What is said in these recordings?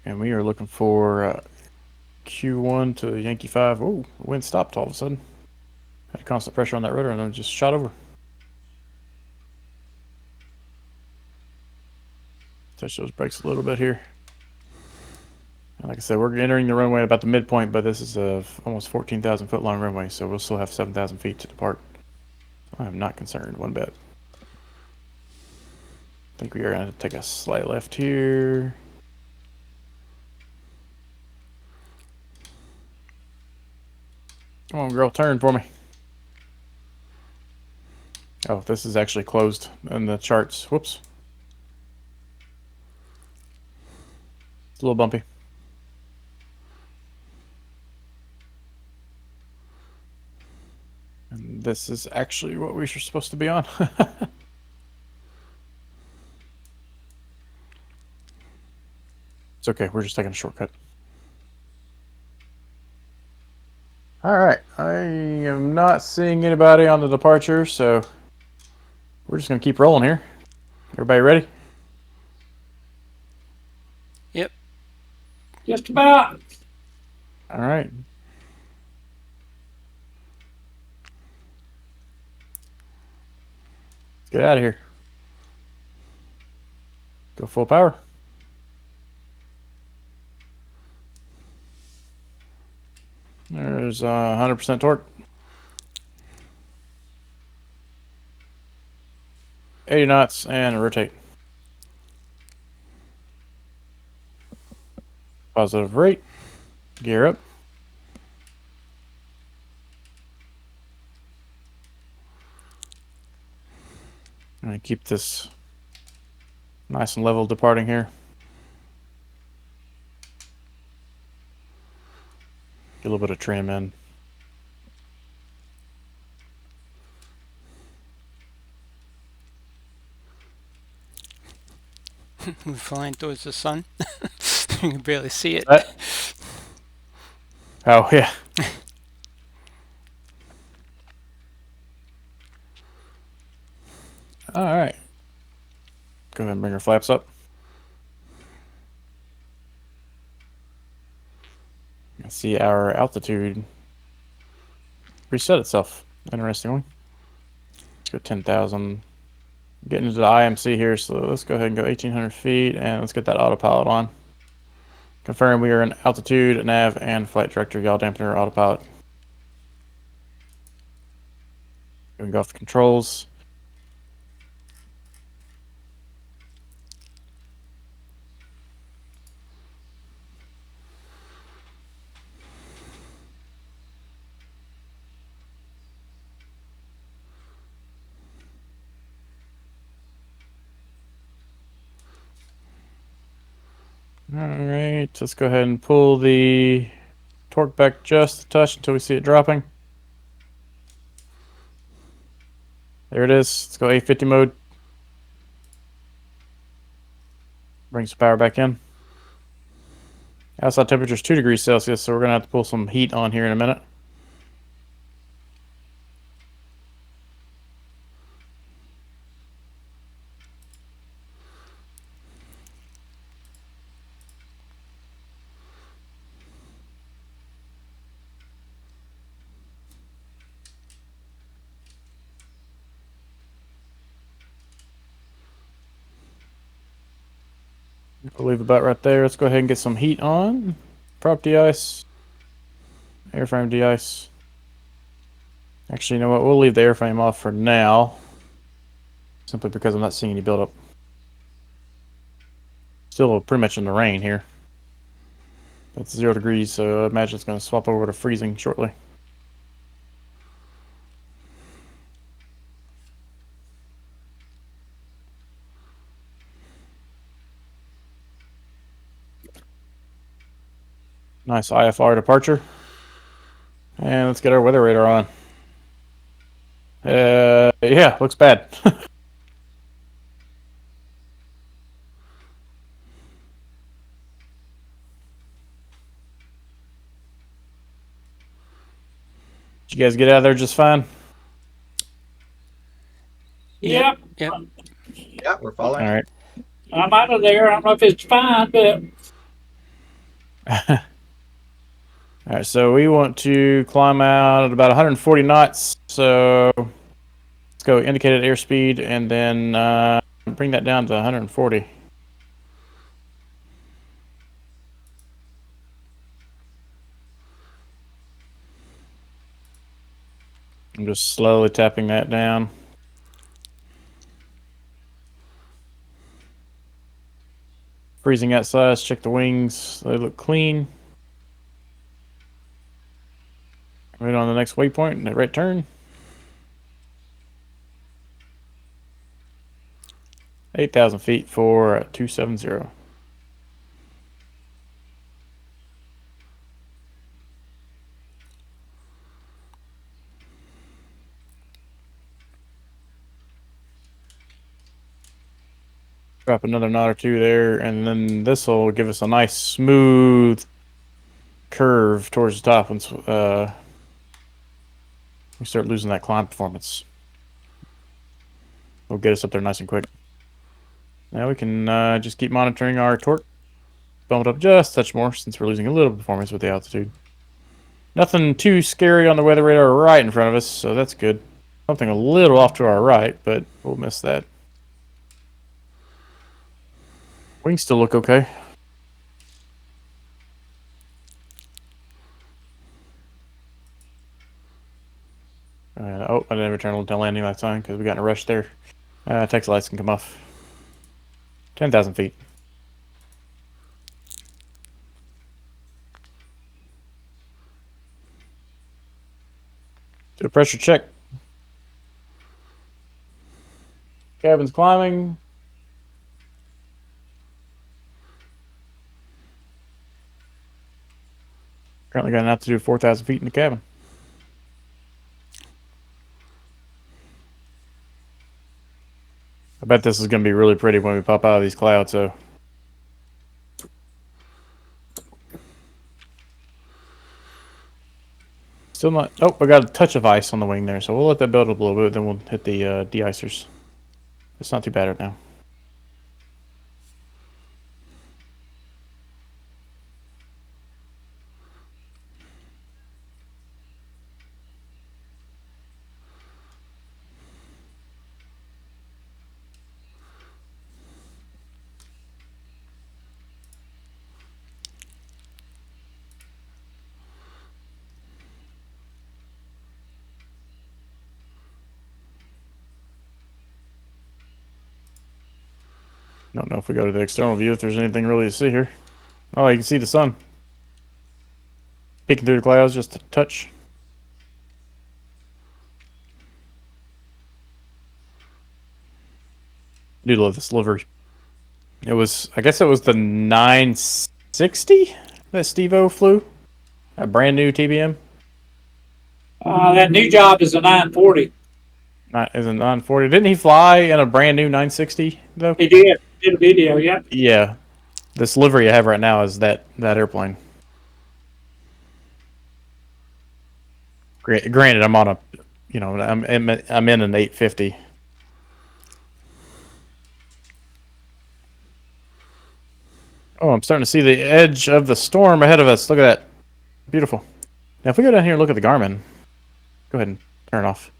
And we are looking for Q1 to Yankee 5. Oh, wind stopped all of a sudden. Had constant pressure on that rudder and then just shot over. Touch those brakes a little bit here. And like I said, we're entering the runway at about the midpoint, but this is a almost 14,000 foot long runway, so we'll still have 7,000 feet to depart. I am not concerned one bit. I think we are going to take a slight left here. Come on, girl, turn for me. Oh, this is actually closed in the charts. Whoops. It's a little bumpy. And this is actually what we were supposed to be on. It's okay, we're just taking a shortcut. Alright, I am not seeing anybody on the departure, so we're just going to keep rolling here. Everybody ready? Yep. Just about. Alright. Get out of here. Go full power. There's 100% torque. 80 knots and rotate. Positive rate. Gear up. I'm going to keep this nice and level departing here. Get a little bit of trim in. We're flying towards the sun. You can barely see it. Oh, yeah. Alright. Go ahead and bring our flaps up. You can see our altitude reset itself, interestingly. Let's go 10,000. Getting into the IMC here, so let's go ahead and go 1,800 feet, and let's get that autopilot on. Confirm we are in altitude, nav, and flight director, yaw dampener, autopilot. We can go off the controls. Alright, let's go ahead and pull the torque back just a touch until we see it dropping. There it is. Let's go 850 mode. Bring some power back in. Outside temperature is 2 degrees Celsius, so we're going to have to pull some heat on here in a minute. We'll leave the butt right there. Let's go ahead and get some heat on. Prop de-ice. Airframe de-ice. Actually, you know what? We'll leave the airframe off for now. Simply because I'm not seeing any buildup. Still pretty much in the rain here. It's 0 degrees, so I imagine it's going to swap over to freezing shortly. Nice IFR departure. And let's get our weather radar on. Yeah, looks bad. Did you guys get out of there just fine? Yep. Yep. Yeah, we're following. All right. I'm out of there. I don't know if it's fine, but All right, so we want to climb out at about 140 knots. So let's go indicated airspeed and then bring that down to 140. I'm just slowly tapping that down. Freezing outside. Let's check the wings. They look clean. Right on the next waypoint, that right turn. 8,000 feet for 270. Drop another knot or two there, and then this will give us a nice smooth curve towards the top once we start losing that climb performance. It'll get us up there nice and quick. Now we can just keep monitoring our torque. Bump it up just a touch more since we're losing a little performance with the altitude. Nothing too scary on the weather radar right in front of us, so that's good. Something a little off to our right, but we'll miss that. Wings still look okay. Oh, I didn't return to landing that time because we got in a rush there. Taxi lights can come off. 10,000 feet. Do a pressure check. Cabin's climbing. Currently got an altitude of 4,000 feet in the cabin. I bet this is going to be really pretty when we pop out of these clouds, so. Still not. Oh, I got a touch of ice on the wing there, so we'll let that build up a little bit, then we'll hit the de-icers. It's not too bad right now. Don't know if we go to the external view if there's anything really to see here. Oh, you can see the sun peeking through the clouds just a touch. I do love this livery. It was, I guess it was the 960 that Steve-O flew. A brand new TBM. That new job is a 940. Not is a 940. Didn't he fly in a brand new 960 though? He did a video, yeah. Yeah. This livery I have right now is that airplane. Granted, I'm on a, you know, I'm in an 850. Oh, I'm starting to see the edge of the storm ahead of us. Look at that. Beautiful. Now, if we go down here and look at the Garmin, go ahead and turn off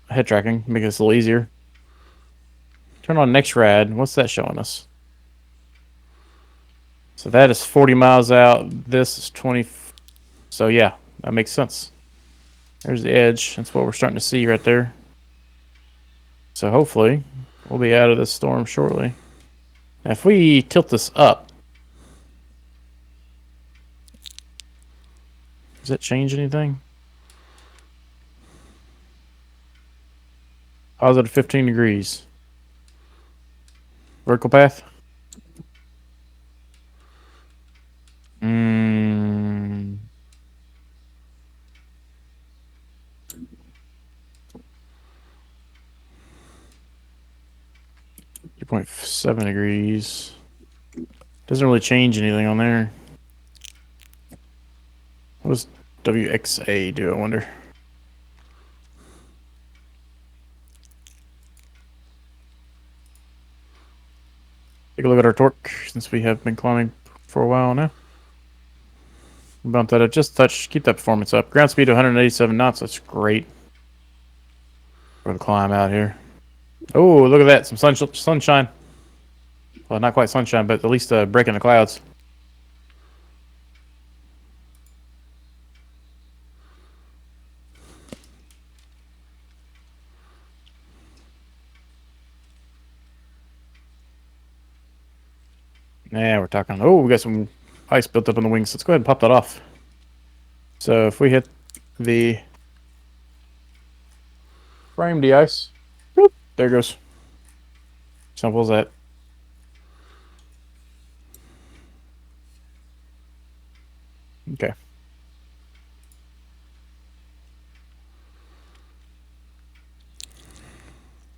head tracking, make this a little easier. Turn on next rad. What's that showing us? So that is 40 miles out. This is 20. So yeah, that makes sense. There's the edge. That's what we're starting to see right there. So hopefully we'll be out of this storm shortly. Now if we tilt this up, does that change anything? Positive 15 degrees. Vertical path. 2.7 degrees. Doesn't really change anything on there. What does WXA do, I wonder? Take a look at our torque since we have been climbing for a while now. Bump that up just a touch. Keep that performance up. Ground speed 187 knots. That's great for the climb out here. Oh, look at that. Some sunshine. Well, not quite sunshine, but at least a break in the clouds. Yeah, we're talking. Oh, we got some ice built up in the wings. Let's go ahead and pop that off. So if we hit the frame de-ice, there it goes. Simple as that. Okay.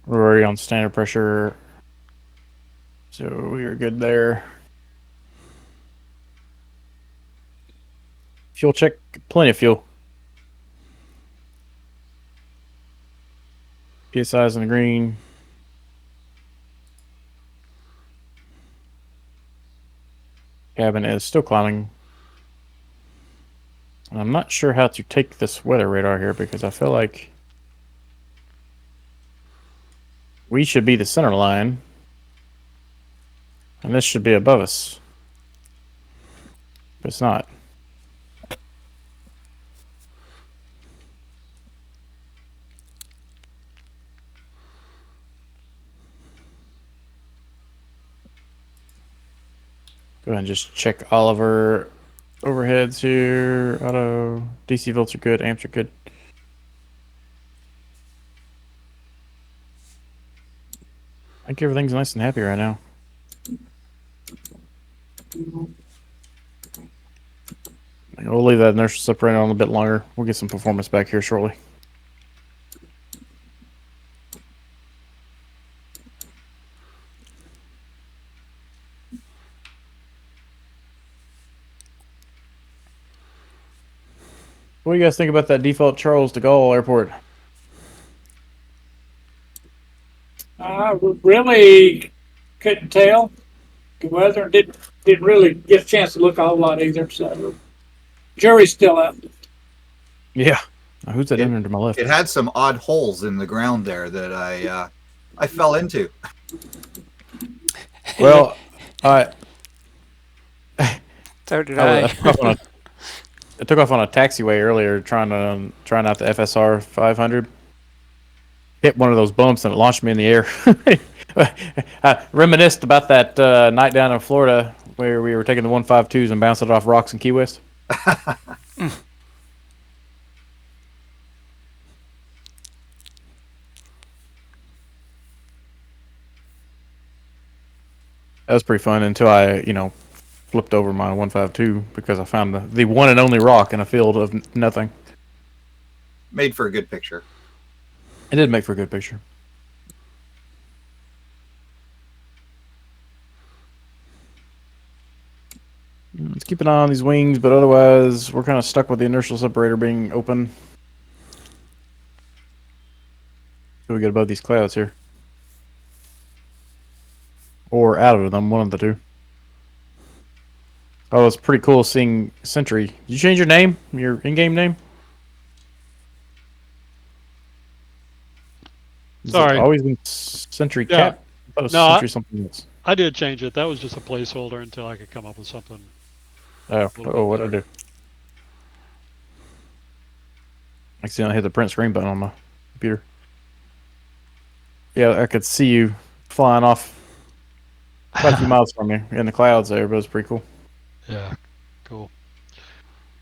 We're already on standard pressure, so we are good there. Fuel check, plenty of fuel. PSI's in the green. Cabin is still climbing. And I'm not sure how to take this weather radar here because I feel like we should be the center line. And this should be above us. But it's not. Go ahead and just check all of our overheads here. Auto DC volts are good, amps are good. I think everything's nice and happy right now. We'll leave that inertial separator on a bit longer. We'll get some performance back here shortly. What do you guys think about that default Charles de Gaulle airport? I really couldn't tell the weather. Didn't really get a chance to look a whole lot either. So jury's still out. Yeah. Now, who's that in to my left? It had some odd holes in the ground there that I fell into. Well, So did I. I took off on a taxiway earlier, trying out the FSR 500. Hit one of those bumps and it launched me in the air. I reminisced about that night down in Florida where we were taking the 152s and bouncing it off rocks in Key West. That was pretty fun until I, flipped over my 152 because I found the one and only rock in a field of nothing. Made for a good picture. It did make for a good picture. Let's keep an eye on these wings, but otherwise we're kind of stuck with the inertial separator being open. So we get above these clouds here. Or out of them, one of the two. Oh, it's pretty cool seeing Sentry. Did you change your name? Your in-game name? Sorry. Always been Sentry Yeah. Cap? I thought it was No, Sentry something else. I did change it. That was just a placeholder until I could come up with something. Oh, what'd I do? Accidentally hit the print screen button on my computer. Yeah, I could see you flying off quite a few miles from you in the clouds there, but it was pretty cool. Yeah, cool.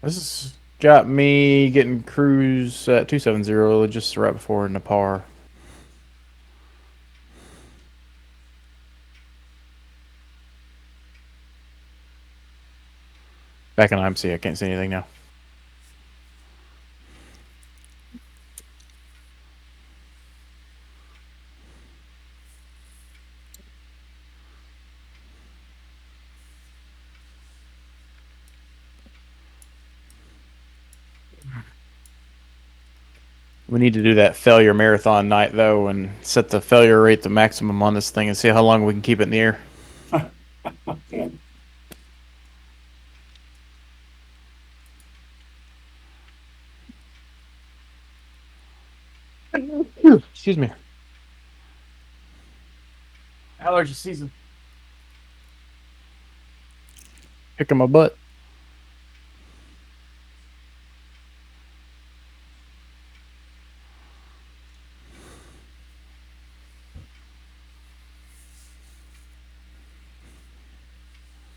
This has got me getting cruise at 270 just right before Nepar. Back in IMC, I can't see anything now. We need to do that failure marathon night though, and set the failure rate to maximum on this thing, and see how long we can keep it in the air. Excuse me. Allergy season. Kicking my butt.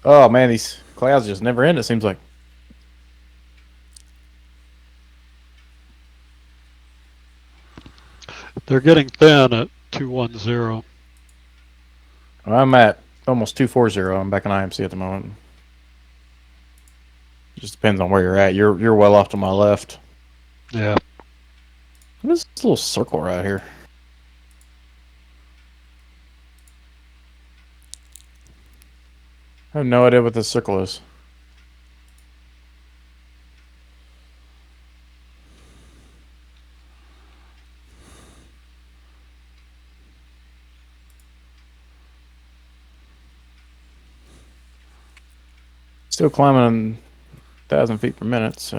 Oh man, these clouds just never end, it seems like. They're getting thin at 210. I'm at almost 240. I'm back in IMC at the moment. Just depends on where you're at. You're well off to my left. Yeah. What is this little circle right here? I have no idea what this circle is. Still climbing 1,000 feet per minute, so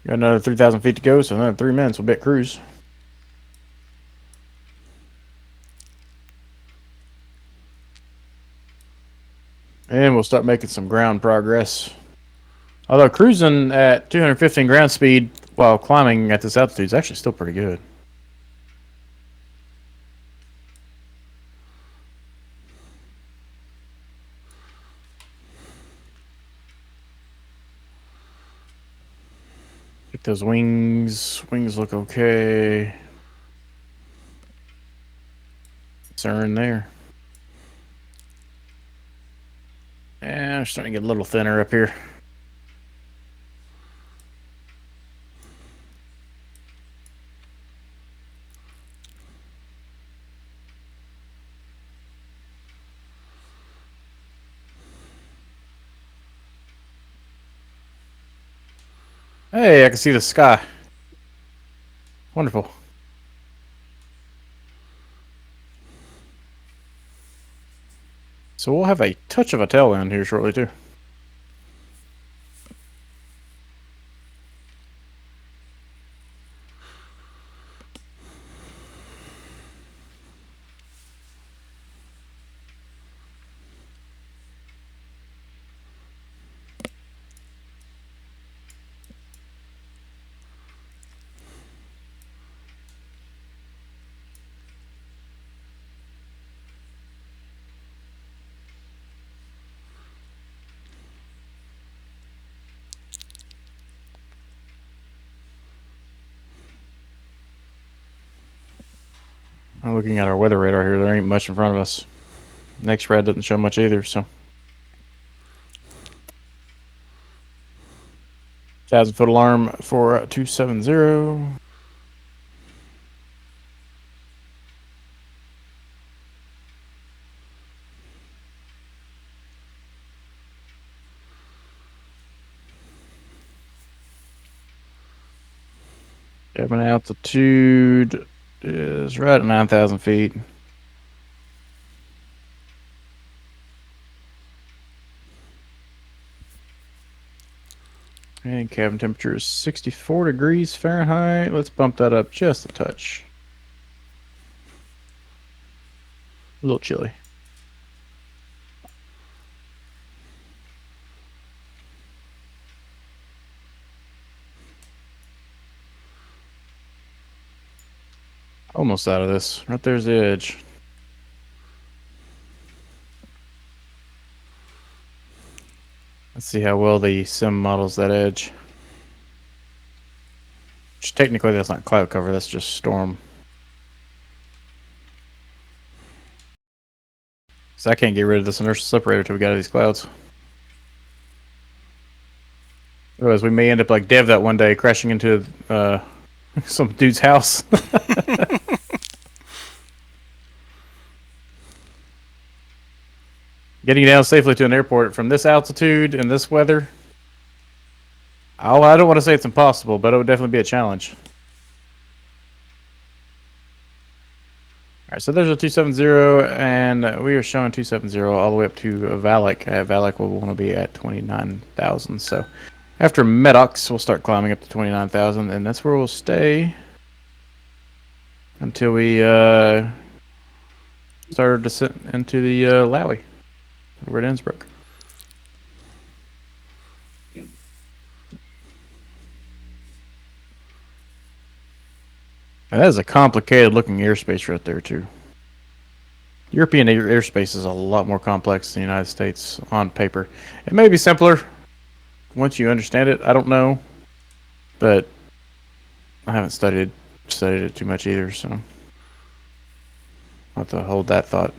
got another 3,000 feet to go. So another 3 minutes, we'll be at cruise. And we'll start making some ground progress. Although cruising at 215 ground speed while climbing at this altitude is actually still pretty good. Get those wings. Wings look okay. Concern there. And we're starting to get a little thinner up here. Hey, I can see the sky. Wonderful. So we'll have a touch of a tailwind here shortly too. I'm looking at our weather radar here. There ain't much in front of us. Next red doesn't show much either, so. 1,000-foot alarm for 270. Cabin altitude is right at 9,000 feet. And cabin temperature is 64 degrees Fahrenheit. Let's bump that up just a touch. A little chilly. Almost out of this. Right there's the edge. Let's see how well the sim models that edge. Which technically that's not cloud cover, that's just storm. So I can't get rid of this inertial separator till we get out of these clouds. Otherwise we may end up like Dev that one day, crashing into some dude's house. Getting down safely to an airport from this altitude and this weather, I don't want to say it's impossible, but it would definitely be a challenge. All right, so there's a 270, and we are showing 270 all the way up to Valak. At Valak, we'll want to be at 29,000. So after Medox, we'll start climbing up to 29,000, and that's where we'll stay until we started descent into the LOWI. We're at Innsbruck. And that is a complicated looking airspace right there too. European airspace is a lot more complex than the United States on paper. It may be simpler once you understand it. I don't know, but I haven't studied it too much either, so I'll have to hold that thought.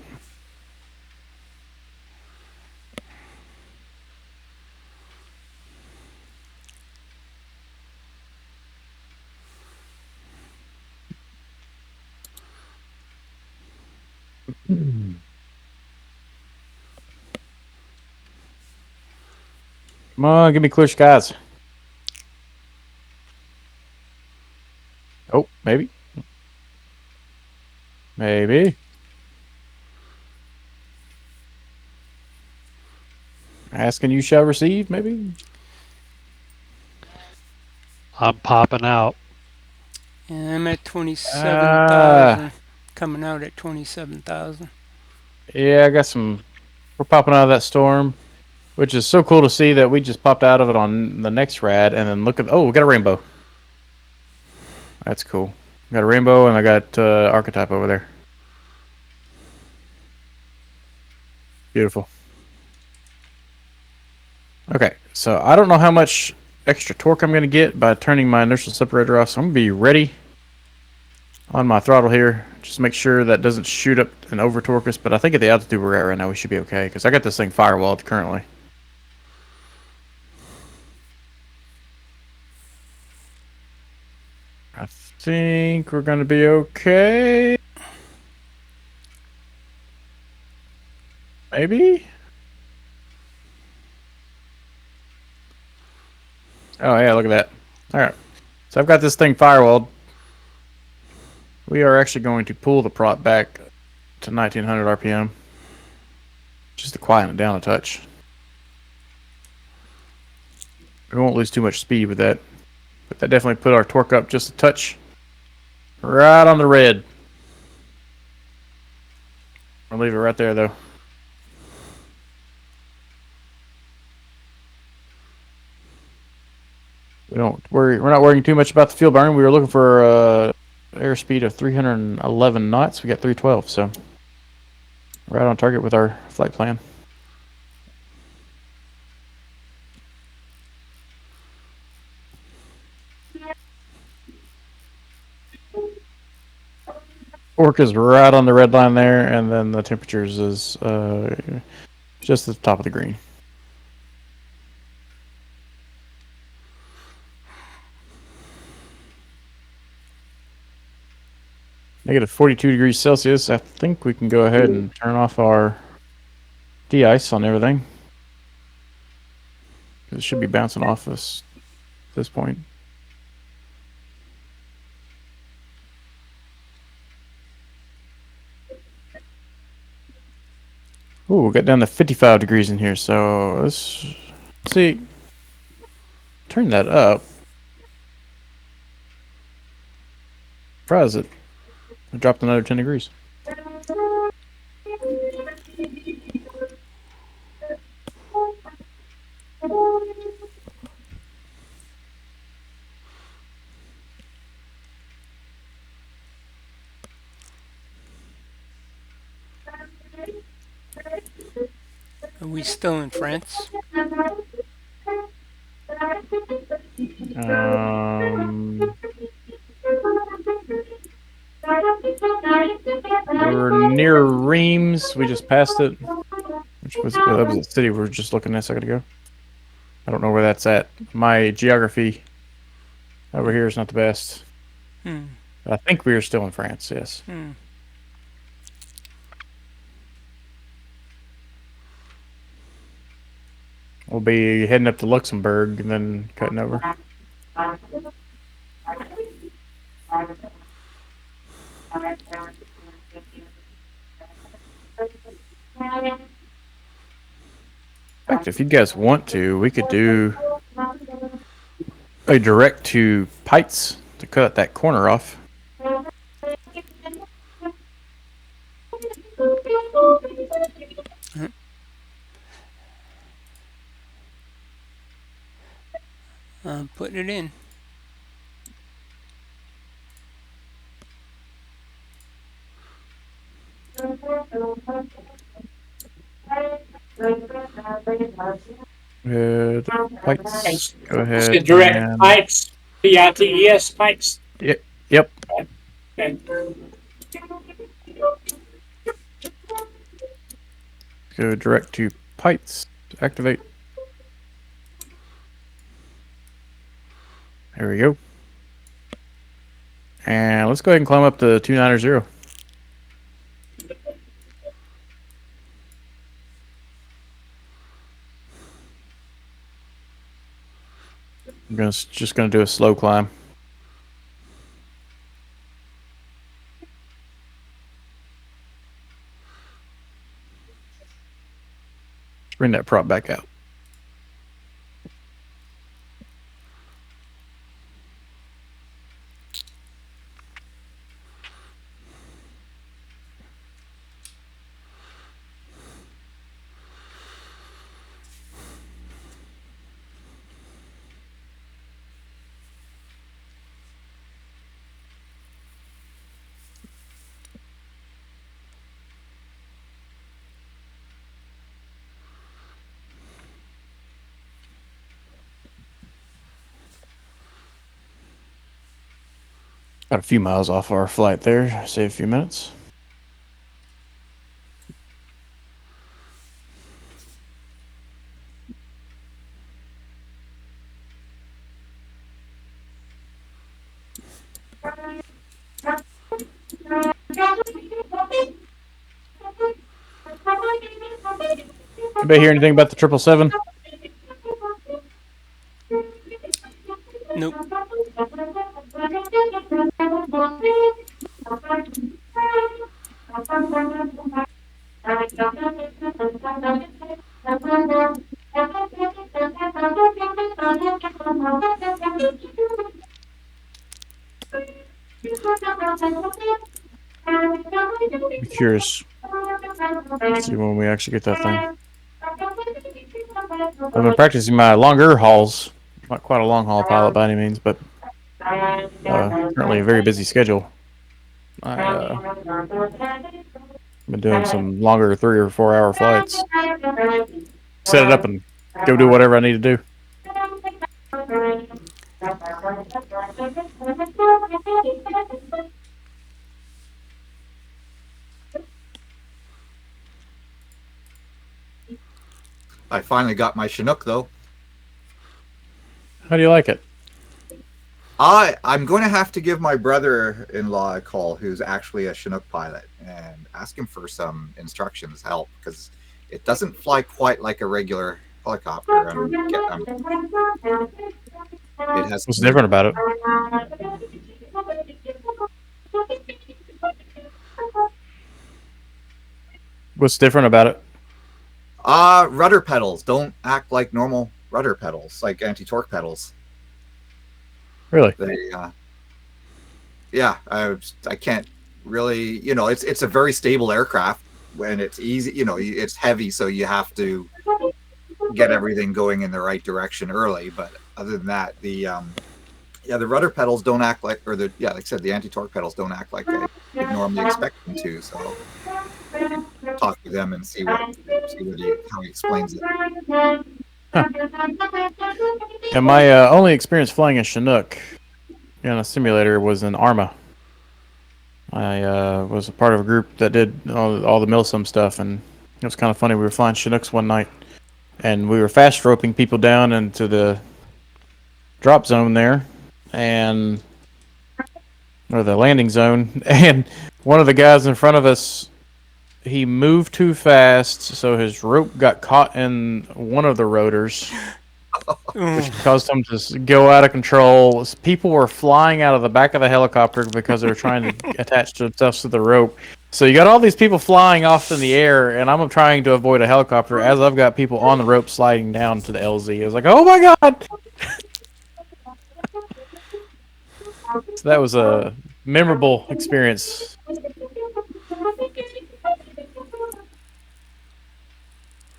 Come on, give me clear skies. Oh, maybe. Maybe. Ask and you shall receive, maybe? I'm popping out. And I'm at 27,000. Coming out at 27,000. Yeah, I got some. We're popping out of that storm, which is so cool to see that we just popped out of it on the next rad, and then look at. Oh, we got a rainbow. That's cool. Got a rainbow, and I got archetype over there. Beautiful. Okay, so I don't know how much extra torque I'm going to get by turning my inertial separator off, so I'm going to be ready on my throttle here. Just make sure that doesn't shoot up and over torque us, but I think at the altitude we're at right now we should be okay, because I got this thing firewalled currently. I think we're going to be okay. Maybe? Oh yeah, look at that. Alright. So I've got this thing firewalled. We are actually going to pull the prop back to 1900 RPM. Just to quieten it down a touch. We won't lose too much speed with that. But that definitely put our torque up just a touch. Right on the red. I'll leave it right there though. We're not worrying too much about the fuel burn. We were looking for airspeed of 311 knots. We got 312, so right on target with our flight plan. Torque is right on the red line there, and then the temperatures is just at the top of the green. Negative 42 degrees Celsius. I think we can go ahead and turn off our de-ice on everything. It should be bouncing off us at this point. Ooh, we got down to 55 degrees in here, so let's see. Turn that up. Surprise it. I dropped another 10 degrees. Are we still in France? We're near Reims. We just passed it. That was the city we were just looking at a second ago. I don't know where that's at. My geography over here is not the best. I think we are still in France, yes. We'll be heading up to Luxembourg and then cutting over. In fact, if you guys want to, we could do a direct to Pites to cut that corner off. Putting it in. Good. Pikes. Go It's ahead the direct and pipes, PITES pipes. yep. Okay. Go direct to pipes. Activate. There we go. And let's go ahead and climb up to 290. Just gonna do a slow climb. Bring that prop back out. Got a few miles off our flight there. Save a few minutes. Anybody hear anything about the 777? Nope. Be curious. Let's see when we actually get that thing. I've been practicing my longer hauls. Not quite a long haul pilot by any means, but currently a very busy schedule. I've been doing some longer 3 or 4 hour flights. Set it up and go do whatever I need to do. I finally got my Chinook though. How do you like it? I'm going to have to give my brother-in-law a call, who's actually a Chinook pilot, and ask him for some instructions, help, because it doesn't fly quite like a regular helicopter. It has What's different about it? What's different about it? Rudder pedals don't act like normal rudder pedals, like anti-torque pedals. Really? They, yeah, I can't really, it's a very stable aircraft when it's easy, it's heavy, so you have to get everything going in the right direction early. But other than that, the rudder pedals don't act like, like I said, the anti-torque pedals don't act like I would normally expect them to. So talk to them and see how he explains it. Huh. Yeah, my only experience flying a Chinook in a simulator was in Arma. I was a part of a group that did all the Milsim stuff, and it was kind of funny. We were flying Chinooks one night, and we were fast roping people down into the drop zone there, or the landing zone, and one of the guys in front of us, he moved too fast, so his rope got caught in one of the rotors, which caused him to go out of control. People were flying out of the back of the helicopter because they were trying to attach themselves to the rope. So you got all these people flying off in the air, and I'm trying to avoid a helicopter as I've got people on the rope sliding down to the LZ. It was like, oh my god! So that was a memorable experience.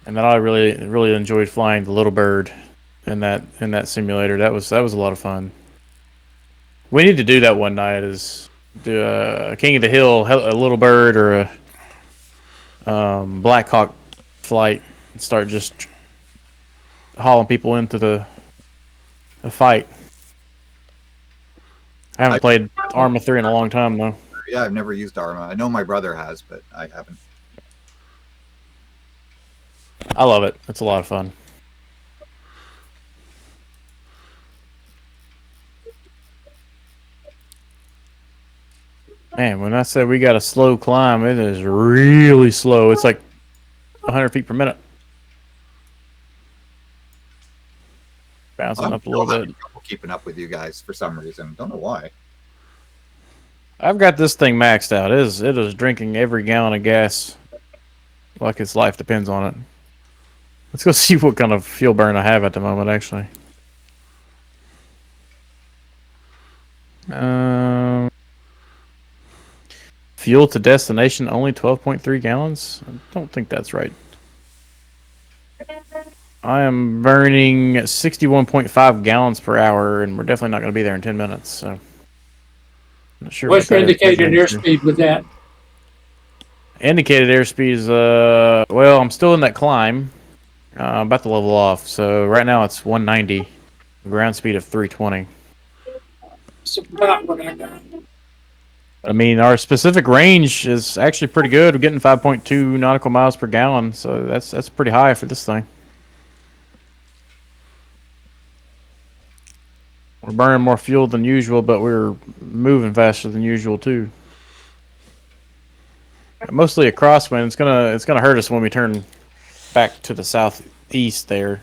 And then I really enjoyed flying the Little Bird in that simulator. That was a lot of fun. We need to do that one night. Is do a King of the Hill, a Little Bird, or a Black Hawk flight, and start just hauling people into the fight. I haven't played Arma 3 in a long time though. Yeah, I've never used Arma. I know my brother has, but I haven't. I love it. It's a lot of fun. Man, when I said we got a slow climb, it is really slow. It's like 100 feet per minute. Bouncing up a little bit. Keeping up with you guys for some reason. Don't know why. I've got this thing maxed out. It is drinking every gallon of gas like its life depends on it. Let's go see what kind of fuel burn I have at the moment, actually. Fuel to destination only 12.3 gallons? I don't think that's right. I am burning 61.5 gallons per hour, and we're definitely not going to be there in 10 minutes. So, I'm not sure. What's your indicated airspeed with that? Indicated airspeed is well, I'm still in that climb. I'm about to level off. So right now it's 190, ground speed of 320. It's about what I got. I mean, our specific range is actually pretty good. We're getting 5.2 nautical miles per gallon, so that's pretty high for this thing. We're burning more fuel than usual, but we're moving faster than usual too. Mostly a crosswind. It's gonna hurt us when we turn back to the southeast. There,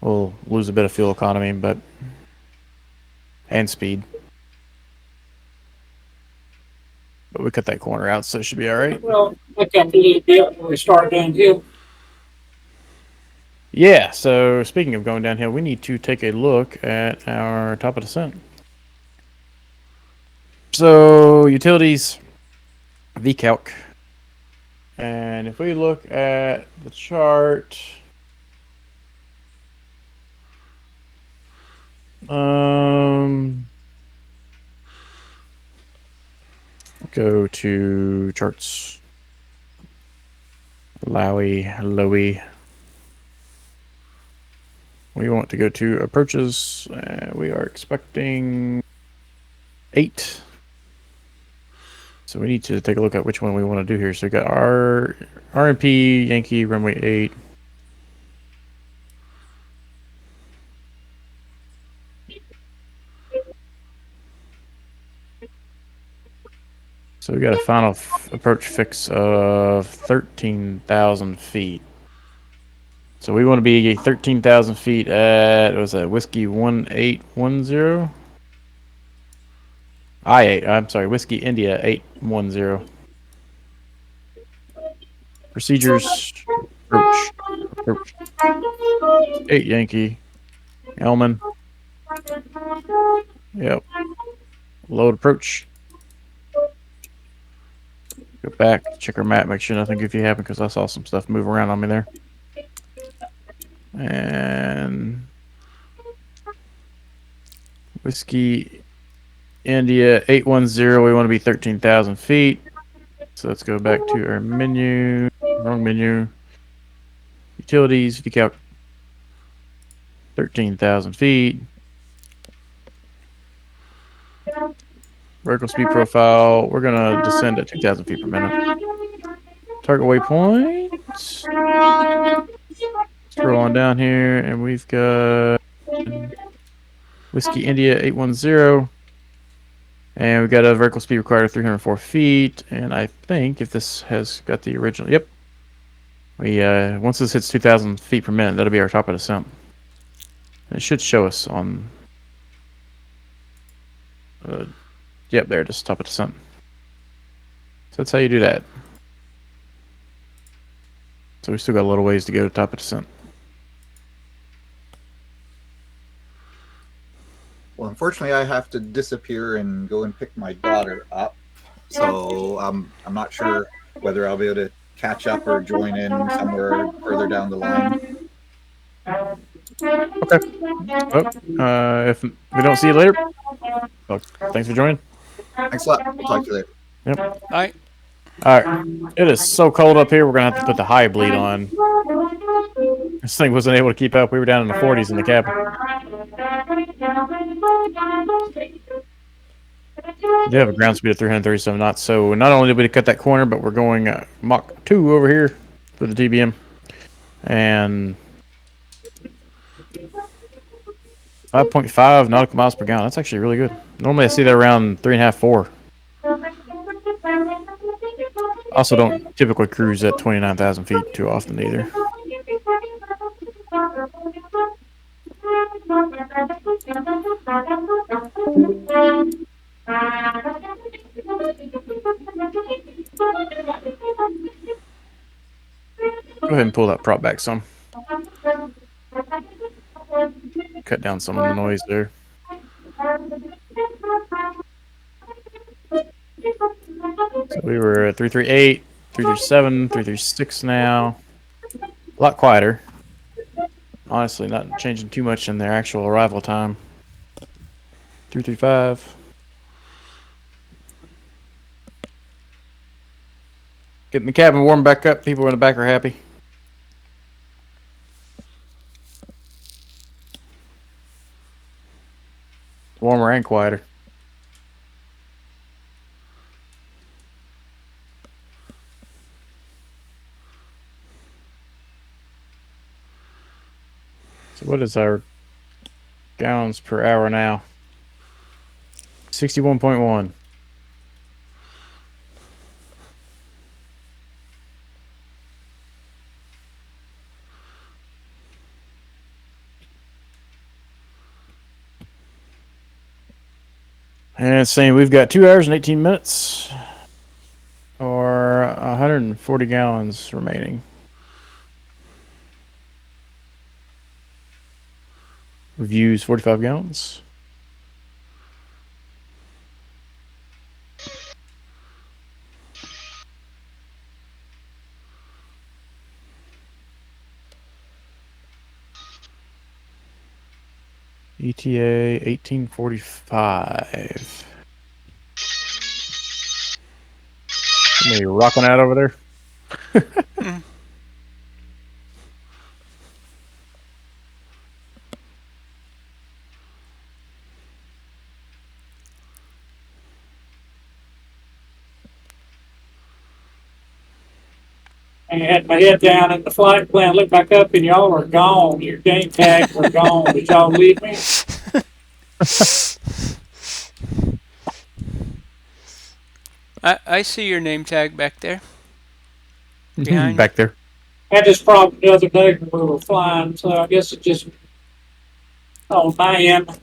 we'll lose a bit of fuel economy, and speed. But we cut that corner out, so it should be all right. Well, look up a little bit when we start downhill. Yeah, so speaking of going downhill, we need to take a look at our top of descent. So, utilities, VCalc. And if we look at the chart, go to charts, LOWI. We want to go to approaches. We are expecting 8. So we need to take a look at which one we want to do here. So we got our RMP Yankee runway 8. So we got a final approach fix of 13,000 feet. So we want to be 13,000 feet at, what was that, Whiskey 1810? I'm sorry, Whiskey India 810. Procedures, approach. 8 Yankee, Elman. Yep. Load approach. Go back, check our map, make sure nothing goofy happened because I saw some stuff move around on me there. And Whiskey India 810, we want to be 13,000 feet. So let's go back to our menu. Wrong menu. Utilities, VCalc 13,000 feet. Vertical speed profile, we're going to descend at 2,000 feet per minute. Target waypoint. Scroll on down here, and we've got Whiskey India 810. And we've got a vertical speed required of 304 feet. And I think if this has got the original, yep. We once this hits 2,000 feet per minute, that'll be our top of descent. And it should show us on. Yep, there it is, top of descent. So that's how you do that. So we still got a little ways to go to top of descent. Well, unfortunately, I have to disappear and go and pick my daughter up. So I'm not sure whether I'll be able to catch up or join in somewhere further down the line. Okay. Well, if we don't see you later, well, thanks for joining. Thanks a lot. We'll talk to you later. Yep. Bye. All right. It is so cold up here. We're gonna have to put the high bleed on. This thing wasn't able to keep up. We were down in the 40s in the cabin. They have a ground speed of 337 knots. So not only did we cut that corner, but we're going Mach 2 over here for the TBM. And 5.5 nautical miles per gallon. That's actually really good. Normally I see that around 3.5, 4. Also don't typically cruise at 29,000 feet too often either. Go ahead and pull that prop back some. Cut down some of the noise there. So we were at 338, 337, 336 now. A lot quieter. Honestly, not changing too much in their actual arrival time. 335. Getting the cabin warmed back up. People in the back are happy. Warmer and quieter. So what is our gallons per hour now? 61.1. And it's saying we've got 2 hours and 18 minutes or 140 gallons remaining. We've used 45 gallons. ETA 1845. Somebody rocking out over there? I had my head down in the flight plan, looked back up, and y'all were gone. Your game tags were gone. Did y'all leave me? I see your name tag back there. Behind Back there. I had this problem the other day when we were flying, so I guess it just on my end.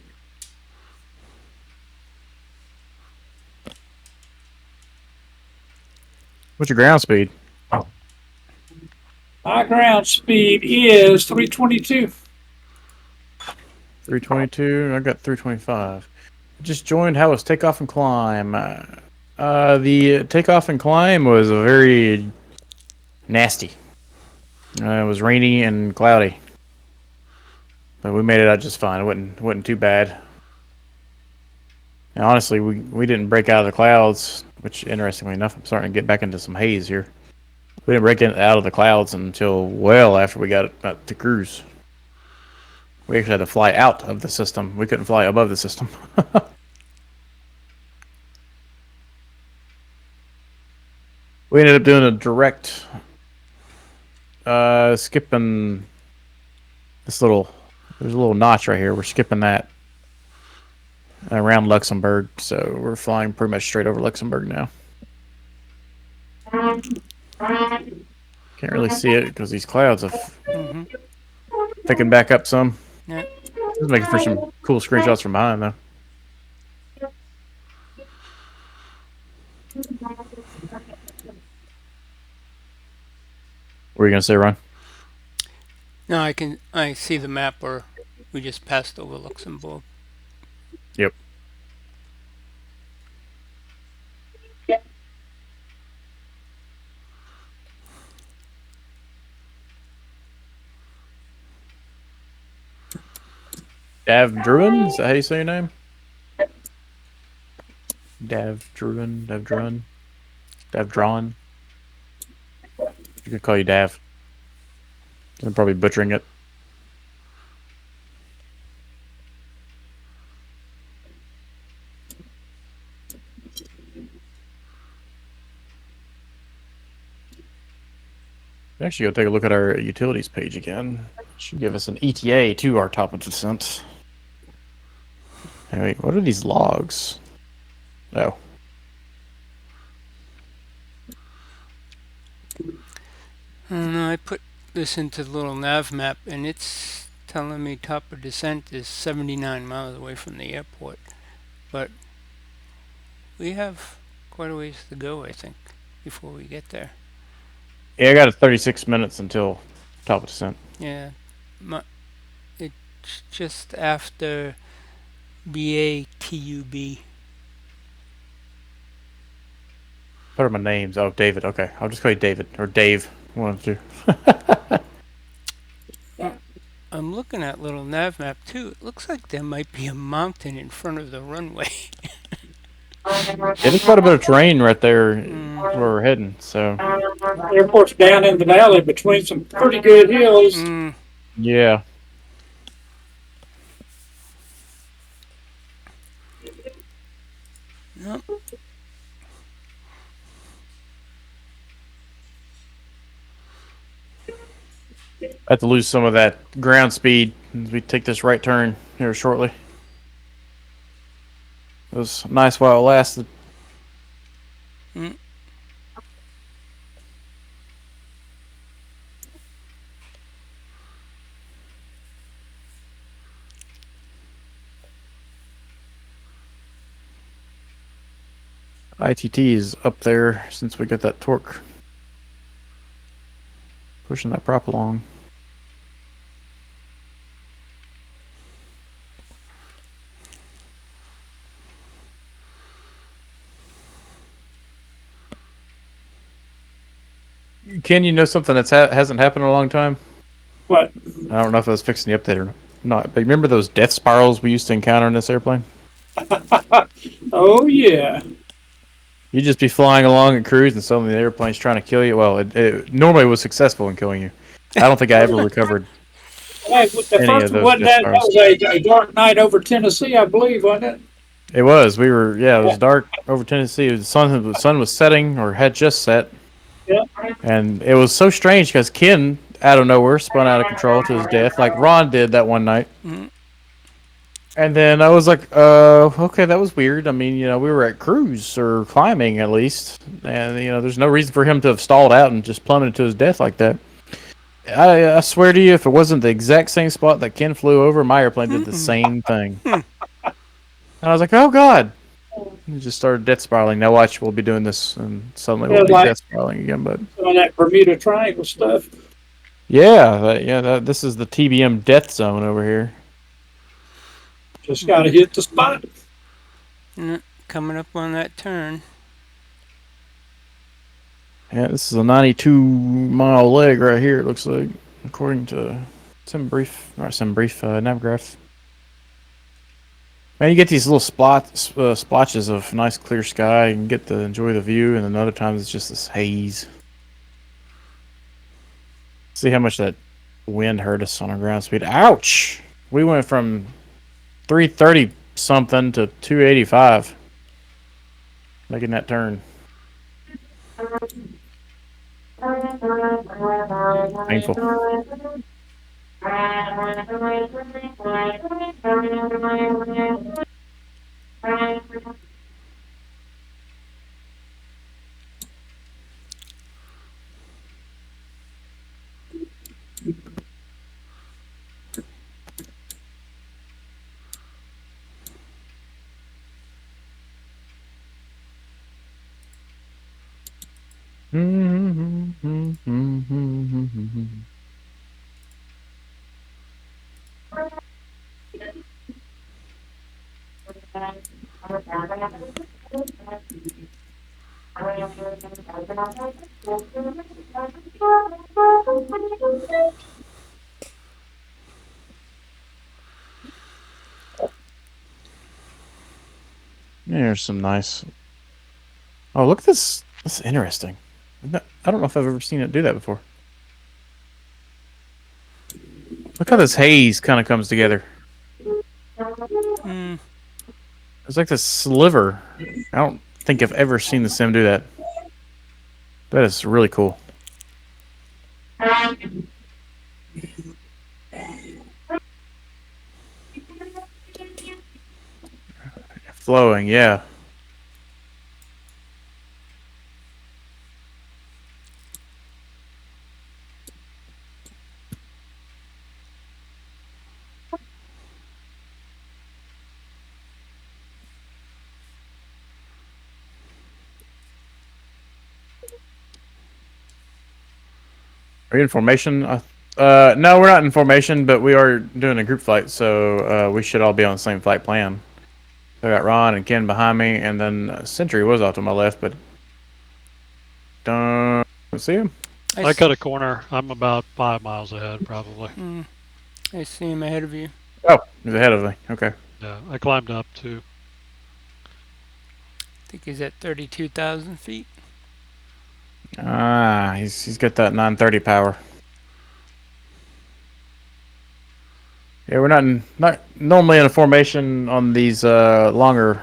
What's your ground speed? My ground speed is 322. 322. I got 325. Just joined. How was takeoff and climb? The takeoff and climb was very nasty. It was rainy and cloudy, but we made it out just fine. It wasn't too bad. And honestly, we didn't break out of the clouds, which interestingly enough, I'm starting to get back into some haze here. We didn't break out of the clouds until well after we got to cruise. We actually had to fly out of the system. We couldn't fly above the system. We ended up doing a direct skipping this little, there's a little notch right here. We're skipping that around Luxembourg. So we're flying pretty much straight over Luxembourg now. Can't really see it because these clouds have picking back up some. Yeah. This is making for some cool screenshots from behind though. What were you gonna say, Ron? No, I see the map where we just passed over Luxembourg. Yep. Dav Druin? Is that how you say your name? Dav Druin? Dav Druin? Dav Drawn? You could call you Dav. I'm probably butchering it. Actually, go take a look at our utilities page again. Should give us an ETA to our top of descent. Hey, wait, what are these logs? Oh. I don't know, I put this into the little nav map and it's telling me top of descent is 79 miles away from the airport. But we have quite a ways to go, I think, before we get there. Yeah, I got 36 minutes until top of descent. Yeah, it's just after BATUB. What are my names? Oh, David. Okay, I'll just call you David or Dave. One of the two. I'm looking at little nav map too. It looks like there might be a mountain in front of the runway. Yeah, there's quite a bit of terrain right there where we're heading. So Airport's down in the valley between some pretty good hills. yeah. Nope. I have to lose some of that ground speed as we take this right turn here shortly. It was nice while it lasted. ITT is up there since we got that torque. Pushing that prop along. Ken, you know something that's hasn't happened in a long time? What? I don't know if I was fixing the update or not, but remember those death spirals we used to encounter in this airplane? Oh yeah. You'd just be flying along at cruise and suddenly the airplane's trying to kill you. Well, it normally was successful in killing you. I don't think I ever recovered Hey, the any first of those one, death that was a dark night over Tennessee, I believe, wasn't it? It was. We were, yeah, it was dark over Tennessee. The sun was setting or had just set. Yeah. And it was so strange because Ken, out of nowhere, spun out of control to his death, like Ron did that one night. And then I was like, okay, that was weird. I mean, we were at cruise or climbing at least. And, there's no reason for him to have stalled out and just plummeted to his death like that. I swear to you, if it wasn't the exact same spot that Ken flew over, my airplane did the same thing. And I was like, oh, God. He just started death spiraling. Now watch, we'll be doing this, and suddenly we'll be death spiraling again. But some of that Bermuda Triangle stuff. Yeah, this is the TBM death zone over here. Just got to hit the spot. Coming up on that turn. Yeah, this is a 92-mile leg right here. It looks like, according to some brief navgraph. Man, you get these little splotches of nice clear sky and get to enjoy the view, and then other times it's just this haze. See how much that wind hurt us on our ground speed. Ouch! We went from 330 something to 285 making that turn. Painful. There's some nice. Oh, look at this. This is interesting. I don't know if I've ever seen it do that before. Look how this haze kind of comes together. Mm, It's like this sliver. I don't think I've ever seen the sim do that. That is really cool. Flowing, yeah. Are you in formation? No, we're not in formation, but we are doing a group flight, so we should all be on the same flight plan. I got Ron and Ken behind me, and then Sentry was off to my left, but don't see him. I cut a corner. I'm about 5 miles ahead, probably. I see him ahead of you. Oh, he's ahead of me. Okay. Yeah, I climbed up too. I think he's at 32,000 feet. Ah, he's got that 930 power. Yeah, we're not normally in a formation on these longer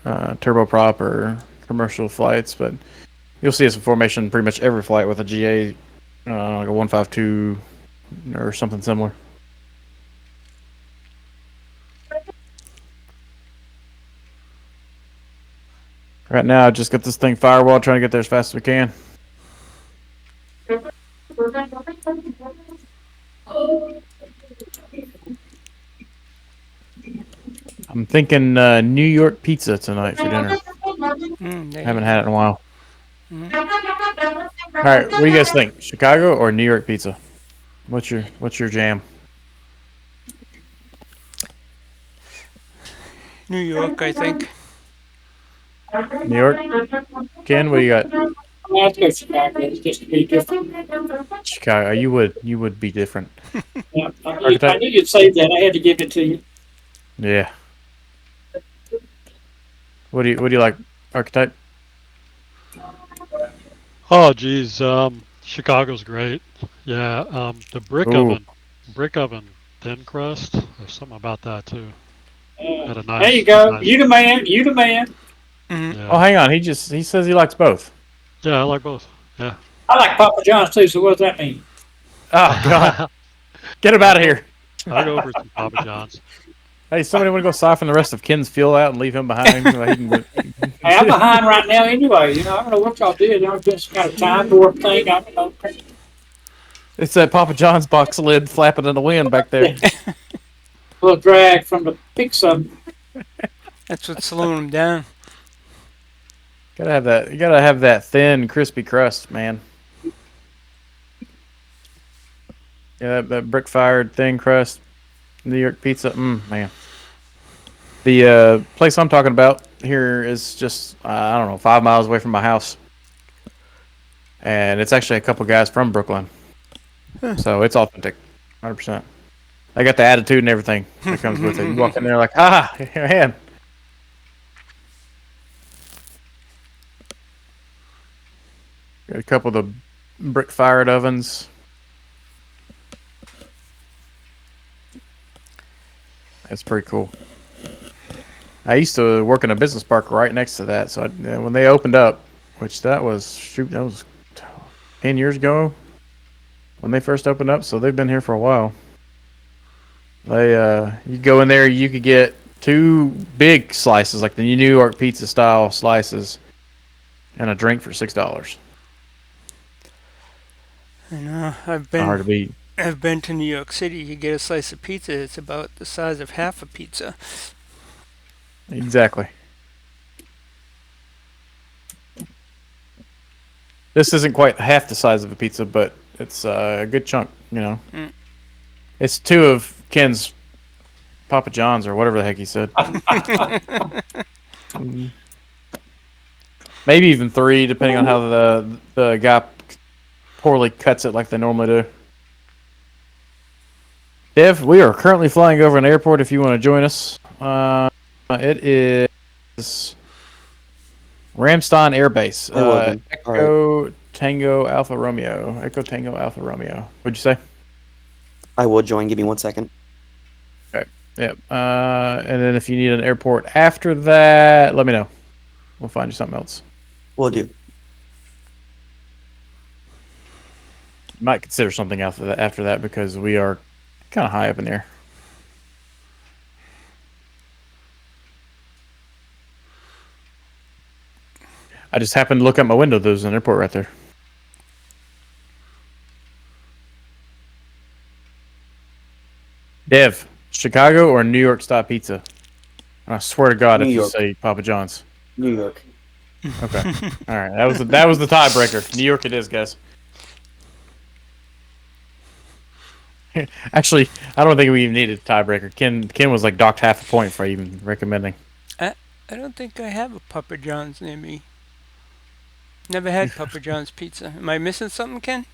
turboprop or commercial flights, but you'll see us in formation pretty much every flight with a GA, like a 152 or something similar. Right now, just got this thing firewall, trying to get there as fast as we can. I'm thinking New York pizza tonight for dinner. Haven't had it in a while. All right, what do you guys think? Chicago or New York pizza? What's your jam? New York, I think. New York. Ken, what do you got? Let's go Chicago, just to be different. Chicago. You would be different. Yeah, I knew you'd say that. I had to give it to you. Yeah. What do you like, Archetype? Oh, geez. Chicago's great. Yeah. The brick oven thin crust. There's something about that too. Had a nice, there you go. nice- You the man. You the man. Yeah. Oh, hang on. He says he likes both. Yeah, I like both. Yeah. I like Papa John's too. So what does that mean? Oh God, get him out of here. I'll go over some Papa John's. Hey, somebody want to go siphon the rest of Ken's fuel out and leave him behind? So he can Hey, I'm behind right now anyway. You know, I don't know what y'all did. Y'all just kind of time warp thing. I don't know. It's that Papa John's box lid flapping in the wind back there. A little drag from the pizza. That's what's slowing him down. Gotta have that. You gotta have that thin, crispy crust, man. Yeah, that brick-fired thin crust, New York pizza. Man. The place I'm talking about here is just I don't know, 5 miles away from my house, and it's actually a couple guys from Brooklyn, so it's authentic, 100%. I got the attitude and everything that comes with it. You walk in there like, man. Got a couple of the brick-fired ovens. That's pretty cool. I used to work in a business park right next to that, so when they opened up, which that was 10 years ago when they first opened up, so they've been here for a while. You go in there, you could get 2 big slices, like the New York pizza style slices, and a drink for $6. I know. Hard to beat. I've been to New York City. You get a slice of pizza. It's about the size of half a pizza. Exactly. This isn't quite half the size of a pizza, but it's a good chunk, you know. It's 2 of Ken's Papa John's or whatever the heck he said. Maybe even 3, depending on how the guy poorly cuts it like they normally do. Dev, we are currently flying over an airport if you want to join us. It is Ramstein Air Base. I will then. All right. Echo Tango Alpha Romeo. Echo Tango Alpha Romeo. What'd you say? I will join. Give me 1 second. Okay. Yep. And then if you need an airport after that, let me know. We'll find you something else. Will do. Might consider something after that because we are kind of high up in the air. I just happened to look out my window. There's an airport right there. Dev, Chicago or New York style pizza? I swear to God, New if York. you say Papa John's. New York. Okay. All right. That was the tiebreaker. New York it is, guys. Actually, I don't think we even needed a tiebreaker. Ken was like docked half a point for even recommending. I don't think I have a Papa John's near me. Never had Papa John's pizza. Am I missing something, Ken?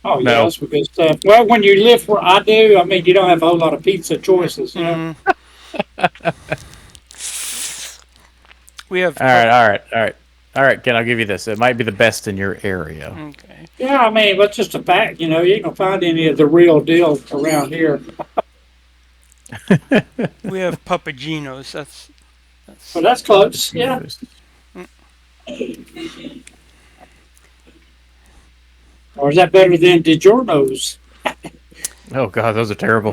Oh, No. yeah, that's good stuff. Well, when you live where I do, I mean, you don't have a whole lot of pizza choices, you know? We have. All right, Ken, I'll give you this. It might be the best in your area. Okay. Yeah, I mean, that's just a fact, you know? You ain't gonna find any of the real deal around here. We have Papa Gino's. That's But that's close, yeah. Or is that better than DiGiorno's? Oh God, those are terrible.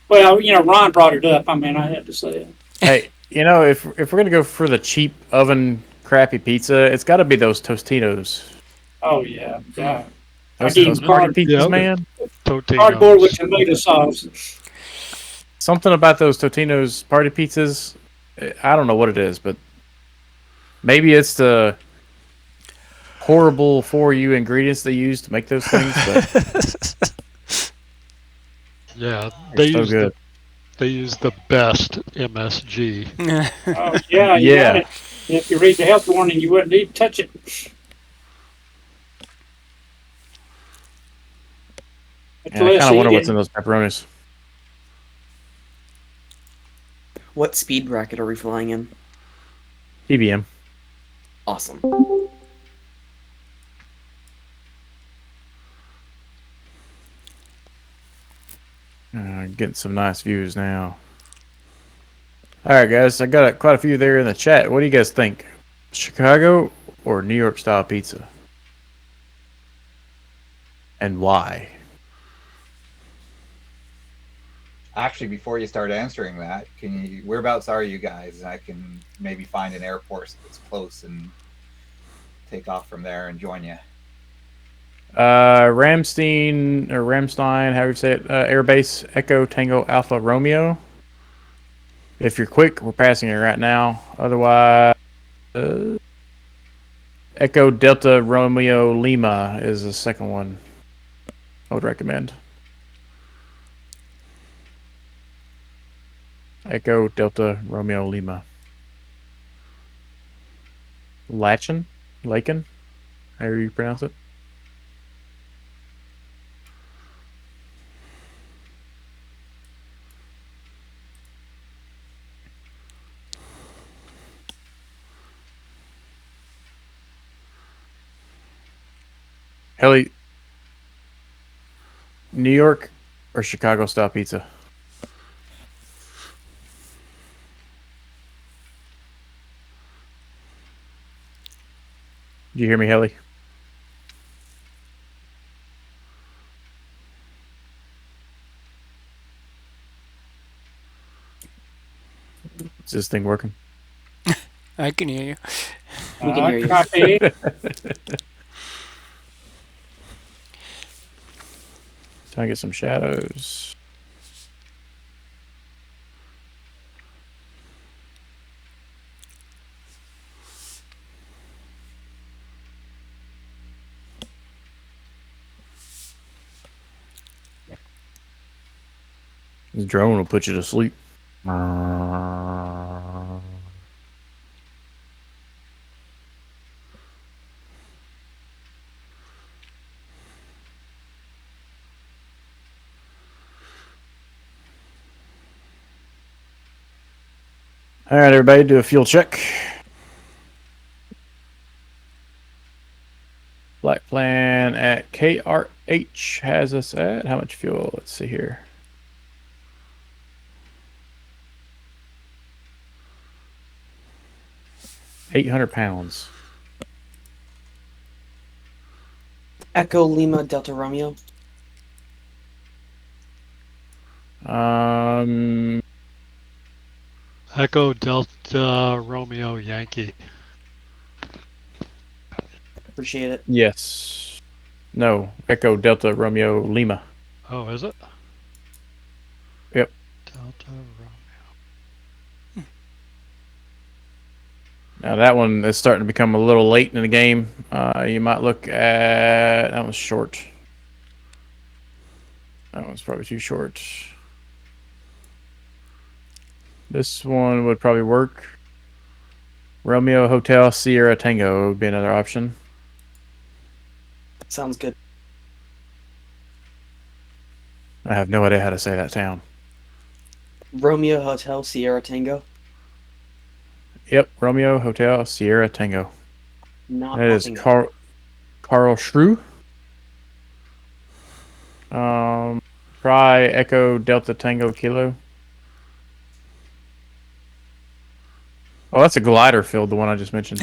Well, you know, Ron brought it up. I mean, I had to say it. Hey, if we're gonna go for the cheap oven crappy pizza, it's got to be those Tostinos. Oh, yeah, yeah. I Those, need those party card- pizzas, Yeah, man. cardboard with Totino's. tomato sauce. Something about those Totino's party pizzas. I don't know what it is, but maybe it's the horrible for you ingredients they use to make those things. But Yeah, they're so good. they use the best MSG. Oh, yeah, you Yeah. got it. If you read the health warning, you wouldn't need to touch it. It's Yeah, I less kind of wonder what's eating. in those pepperonis. What speed bracket are we flying in? TBM. Awesome. Getting some nice views now. All right, guys, I got quite a few there in the chat. What do you guys think? Chicago or New York style pizza? And why? Actually, before you start answering that, whereabouts are you guys? I can maybe find an airport that's close and take off from there and join you. Ramstein, however you say it, Airbase Echo Tango Alpha Romeo. If you're quick, we're passing it right now. Otherwise, Echo Delta Romeo Lima is the second one I would recommend. Echo Delta Romeo Lima. Lachen? However you pronounce it. Helly, New York or Chicago style pizza? Did you hear me, Helly? Is this thing working? I can hear you. We can hear you. Copy. Trying to get some shadows. This drone will put you to sleep. All right, everybody, do a fuel check. Black Plan at KRH has us at how much fuel? Let's see here. £800. Echo Lima Delta Romeo. Echo Delta Romeo Yankee. Appreciate it. Yes. No. Echo Delta Romeo Lima. Oh, is it? Yep. Delta Romeo. Now that one is starting to become a little late in the game. You might look at that one's short. That one's probably too short. This one would probably work. Romeo Hotel Sierra Tango would be another option. Sounds good. I have no idea how to say that town. Romeo Hotel Sierra Tango. Yep, Romeo Hotel Sierra Tango. Not That is popping up. Carl Shrew. Try Echo Delta Tango Kilo. Oh, that's a glider field, the one I just mentioned.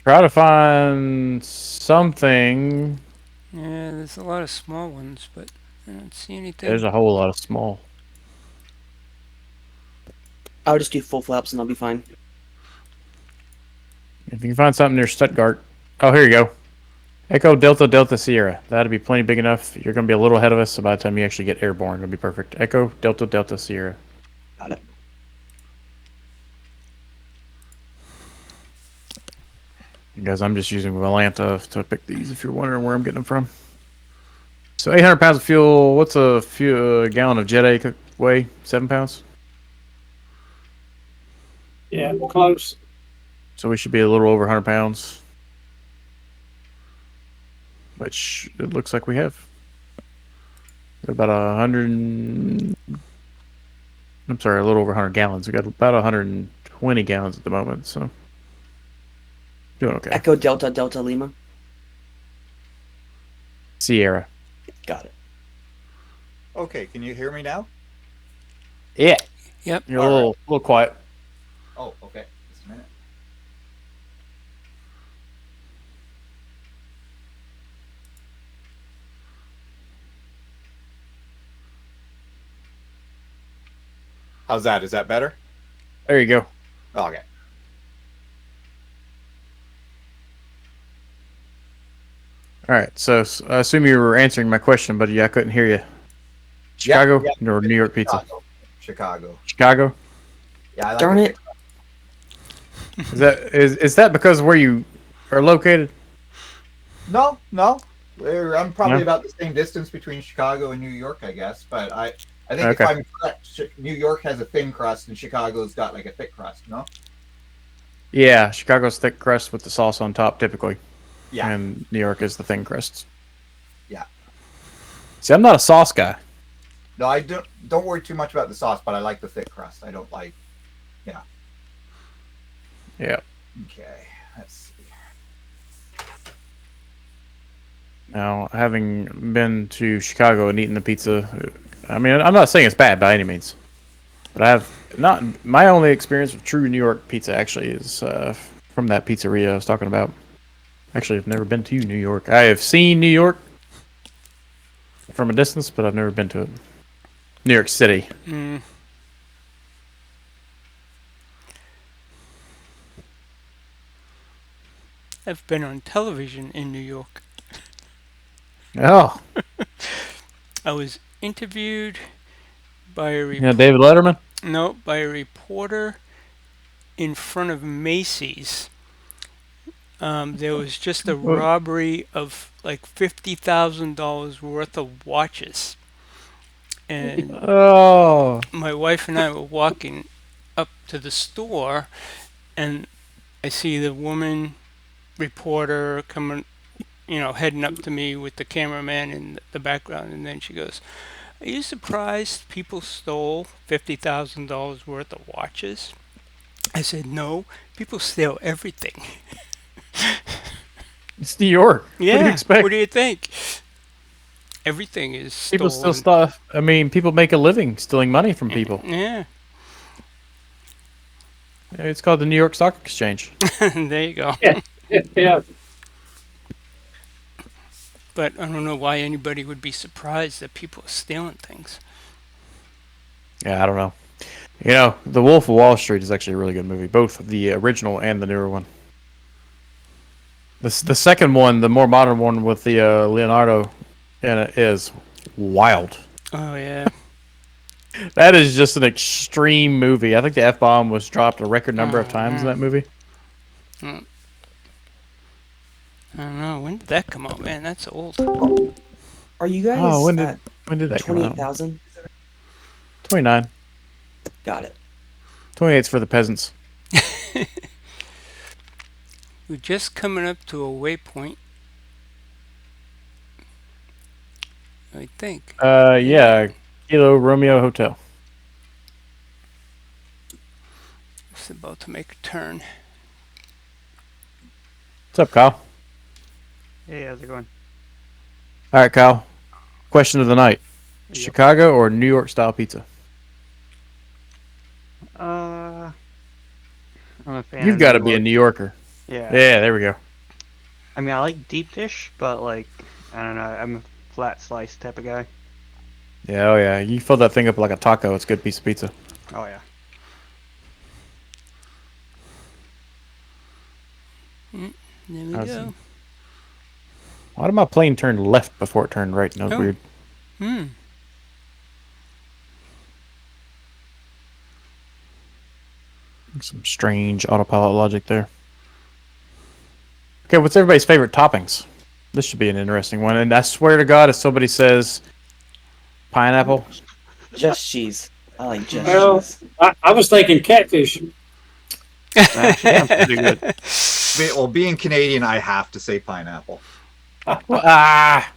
Try to find something. Yeah, there's a lot of small ones, but I don't see anything. There's a whole lot of small. I'll just do full flaps and I'll be fine. If you can find something near Stuttgart. Oh, here you go. Echo Delta Delta Sierra. That'd be plenty big enough. You're going to be a little ahead of us, so by the time you actually get airborne, it'll be perfect. Echo Delta Delta Sierra. Got it. Guys, I'm just using Valanta to pick these if you're wondering where I'm getting them from. So 800 pounds of fuel. What's a gallon of Jet A weigh? 7 pounds? Yeah, close. So we should be a little over 100 pounds. Which it looks like we have. About 100. I'm sorry, a little over 100 gallons. We got about 120 gallons at the moment, so doing okay. Echo Delta Delta Lima. Sierra. Got it. Okay, can you hear me now? Yeah. Yep. You're a little quiet. Oh, okay. Just a minute. How's that? Is that better? There you go. Okay. All right. So I assume you were answering my question, but I couldn't hear you. Chicago or New York pizza? Chicago. Chicago. Yeah, I like Darn it. Is that because of where you are located? No. I'm probably No? about the same distance between Chicago and New York, I guess. But I think Okay. if I'm correct, New York has a thin crust and Chicago's got like a thick crust, no? Yeah, Chicago's thick crust with the sauce on top, typically. Yeah. And New York is the thin crust. Yeah. See, I'm not a sauce guy. No, I don't worry too much about the sauce, but I like the thick crust. I don't like. Yeah. Okay. Let's see. Now, having been to Chicago and eaten the pizza, I mean, I'm not saying it's bad by any means, but I have not. My only experience with true New York pizza actually is from that pizzeria I was talking about. Actually, I've never been to New York. I have seen New York from a distance, but I've never been to it. New York City. Mm. I've been on television in New York. Oh, I was interviewed by a yeah, David Letterman. by a reporter in front of Macy's. There was just a robbery of like $50,000 worth of watches, and Oh, my wife and I were walking up to the store, and I see the woman reporter coming, heading up to me with the cameraman in the background, and then she goes, Are you surprised people stole $50,000 worth of watches? I said, no, people steal everything. It's New York. What do you Yeah, what expect? do you think? Everything is People steal stolen. stuff. I mean, people make a living stealing money from people. Yeah, It's called the New York Stock Exchange. there you go. Yeah, yeah. But I don't know why anybody would be surprised that people are stealing things. Yeah, I don't know. You know, The Wolf of Wall Street is actually a really good movie, both the original and the newer one. The second one, the more modern one with the Leonardo in it, is wild. Oh yeah. That is just an extreme movie. I think the F bomb was dropped a record number of Oh times in man. that movie. I don't know. When did that come out, man? That's old. Are you Oh, guys at when did that come out? 28,000? 29. Got it. 28's for the peasants. We're just coming up to a waypoint. I think. Yeah, Kilo Romeo Hotel. It's about to make a turn. What's up, Kyle? Hey, how's it going? All right, Kyle. Question of the night: Yep. Chicago or New York style pizza? I'm a fan You've of got to New be a York. New Yorker. Yeah. Yeah, there we go. I mean, I like deep dish, but like, I don't know. I'm a flat slice type of guy. Yeah, oh yeah. You fill that thing up like a taco. It's a good piece of pizza. Oh yeah. There we How's go. Why did my plane turn left before it turned right? That was Oh. weird. Hmm. Some strange autopilot logic there. Okay, what's everybody's favorite toppings? This should be an interesting one. And I swear to God, if somebody says pineapple, Just cheese. I like just Well, cheese. I was thinking catfish. Pretty good. Well, being Canadian, I have to say pineapple. I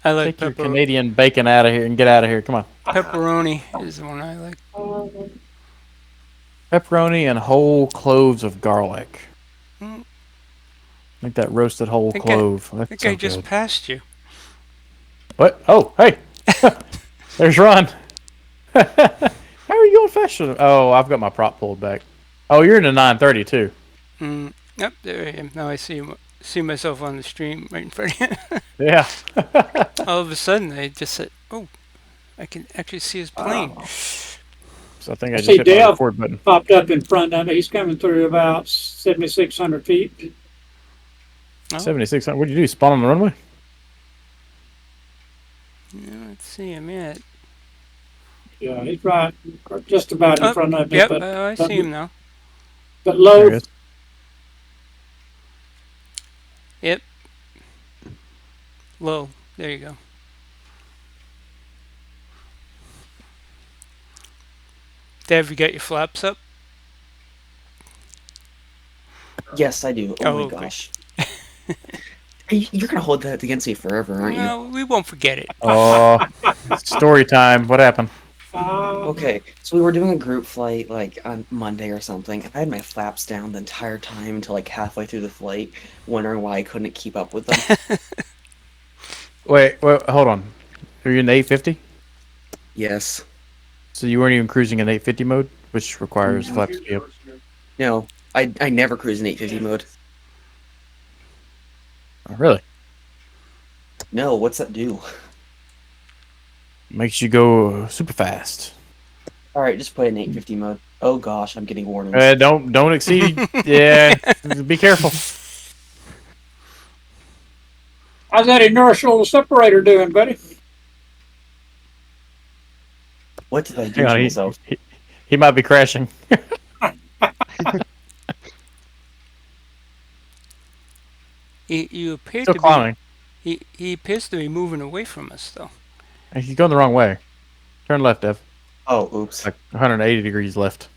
I like take your Canadian bacon out of here and get out of here. Come on, pepperoni is the one I like. pepperoni and whole cloves of garlic. Mm. Like that roasted whole Think clove. I That's think so I just good. passed you. What? Oh, hey, there's Ron. How are you going faster? Oh, I've got my prop pulled back. Oh, you're in a 930 too. Yep, there I am. Now I see myself on the stream right in front of you. Yeah. All of a sudden, I just said, "Oh, I can actually see his plane." So I think I I just see hit my Dale record button. popped up in front of me. He's coming through about 7,600 feet. Oh, 7600. What'd you do? Spawn on the runway? yeah, let's see him yet. Yeah, he's right, just about in Oh, front of me. yep, But, I see him now. but There low, he is. Yep. Low. There you go. Dev, you got your flaps up? Yes, I do. Oh, Oh, my okay. gosh. You're gonna hold that against me forever, aren't you? No, we won't forget it. Oh, story time. What happened? Okay, so we were doing a group flight like on Monday or something. I had my flaps down the entire time until like halfway through the flight, wondering why I couldn't keep up with them. Wait, hold on. Are you in 850? Yes. So you weren't even cruising in 850 mode, which requires flaps to be up. No, I never cruise in 850 mode. Oh, really? No, what's that do? Makes you go super fast. All right, just put it in 850 mode. Oh gosh, I'm getting warnings. Don't exceed. Yeah, be careful. how's that inertial separator doing, buddy? What did I do Hang on, to myself? he might be crashing. You appear Still to climbing. be. He appears to be moving away from us, though. He's going the wrong way. Turn left, Ev. Oh, oops. Like 180 degrees left.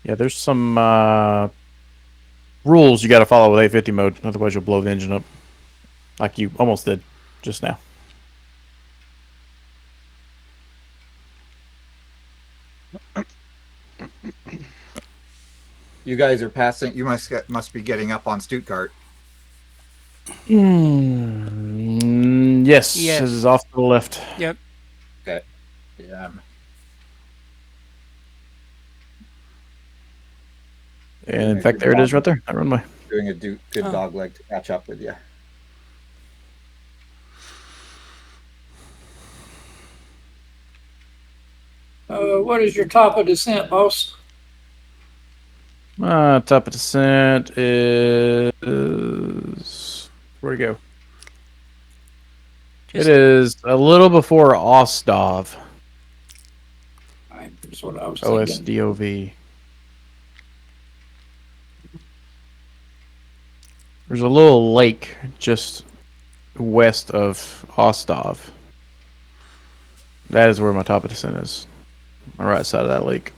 Yeah, there's some rules you got to follow with 850 mode, otherwise you'll blow the engine up, like you almost did just now. You guys are passing. You must be getting up on Stuttgart. Yes, Yes. this is off to the left. Yep. Okay. Yeah. And in fact, there it is right there, that runway. Doing a good dog leg to catch up with you. What is your top of descent, boss? Top of descent is where'd it go? Just- It is a little before Ostov. That's what I was thinking. OSDOV. There's a little lake just west of Ostov. That is where my top of descent is. On the right side of that lake.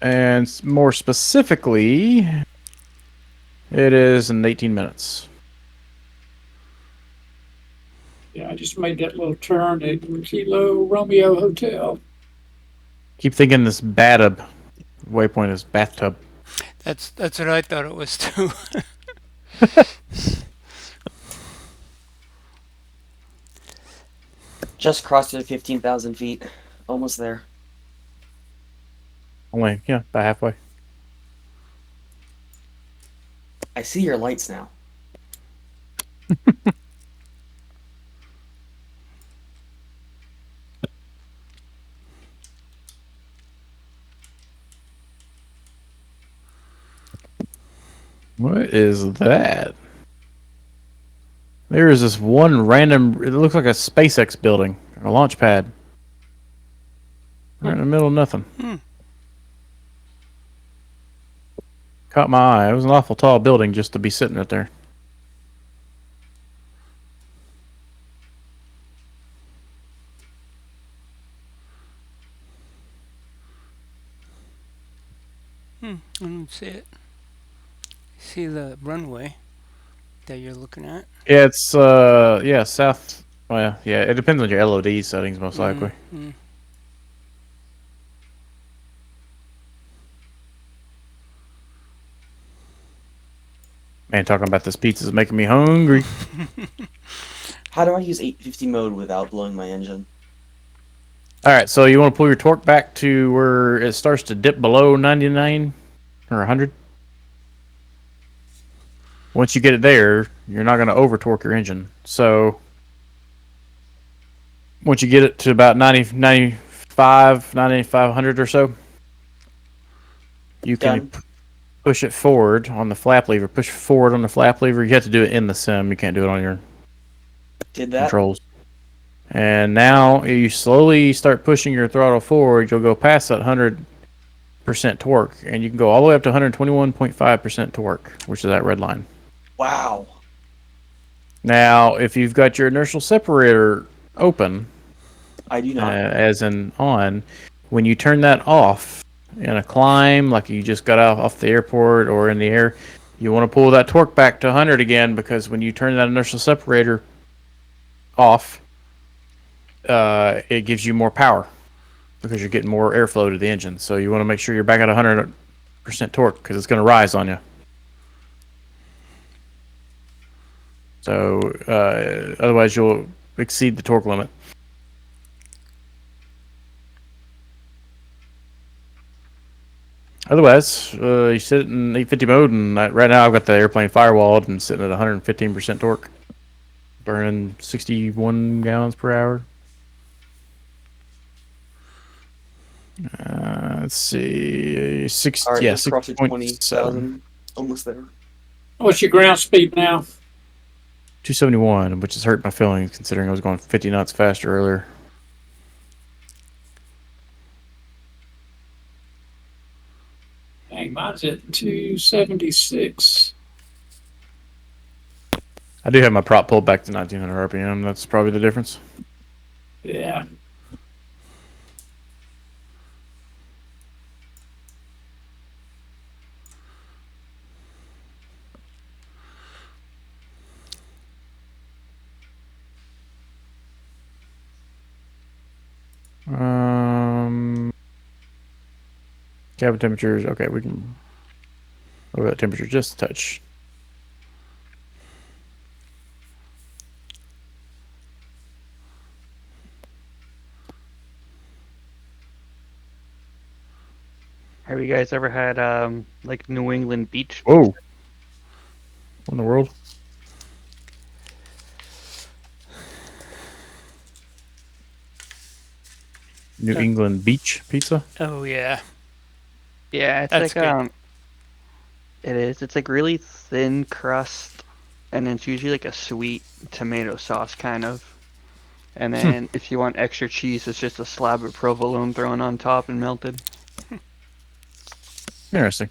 And more specifically, it is in 18 minutes. Yeah, I just made that little turn at Kilo Romeo Hotel. Keep thinking this bathtub waypoint is bathtub. That's what I thought it was too. Just crossed it at 15,000 feet. Almost there. Only, yeah, about halfway. I see your lights now. What is that? There is this one random, it looks like a SpaceX building, or a launch pad. Right in the middle of nothing. Caught my eye. It was an awful tall building just to be sitting right there. I don't see it. See the runway that you're looking at? Yeah, it's yeah, south. Well, yeah, it depends on your LOD settings most likely. Mm. Man, talking about this pizza is making me hungry. How do I use 850 mode without blowing my engine? All right, so you want to pull your torque back to where it starts to dip below 99 or 100. Once you get it there, you're not going to over torque your engine. So once you get it to about 90, 95, 9500 or so, you can push it forward on the flap lever. Push forward on the flap lever. You have to do it in the sim. You can't do it on your controls. And now you slowly start pushing your throttle forward. You'll go past that 100% torque, and you can go all the way up to 121.5% torque, which is that red line. Wow. Now, if you've got your inertial separator open, I do not. as in on, when you turn that off in a climb, like you just got off the airport or in the air, you want to pull that torque back to 100 again, because when you turn that inertial separator off, it gives you more power because you're getting more airflow to the engine. So you want to make sure you're back at 100% torque because it's going to rise on you. So otherwise you'll exceed the torque limit. Otherwise, you sit in 850 mode, and right now I've got the airplane firewalled and sitting at 115% torque, burning 61 gallons per hour. Let's see, 6.7. Almost there. What's your ground speed now? 271, which has hurt my feelings considering I was going 50 knots faster earlier. Dang, mine's at 276. I do have my prop pulled back to 1900 RPM. That's probably the difference. Yeah. Cabin temperatures. Okay, we can lower that temperature just a touch. Have you guys ever had like New England beach Whoa. pizza? What in the world? New England beach pizza? Oh yeah, Yeah, it's that's like good. it is. It's like really thin crust, and it's usually like a sweet tomato sauce kind of. And then if you want extra cheese, it's just a slab of provolone thrown on top and melted. Interesting.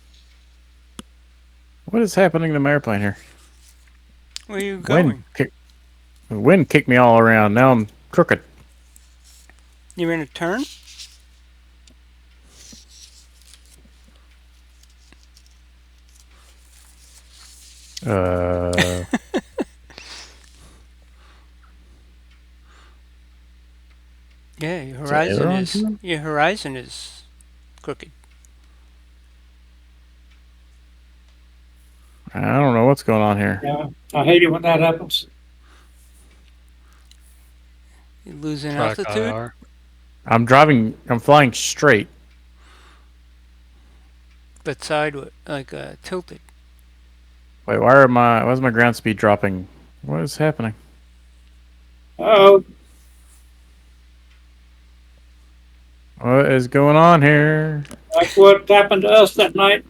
What is happening to my airplane here? Where are you Wind going? the wind kicked me all around. Now I'm crooked. You're in a turn? Uh, Yeah, is it aileron too? your horizon is crooked. I don't know what's going on here. Yeah, I hate it when that happens. You're losing Track altitude. IR. I'm flying straight. But sideways, like tilted. Wait, why is my ground speed dropping? What is happening? Oh, What is going on here? like what happened to us that night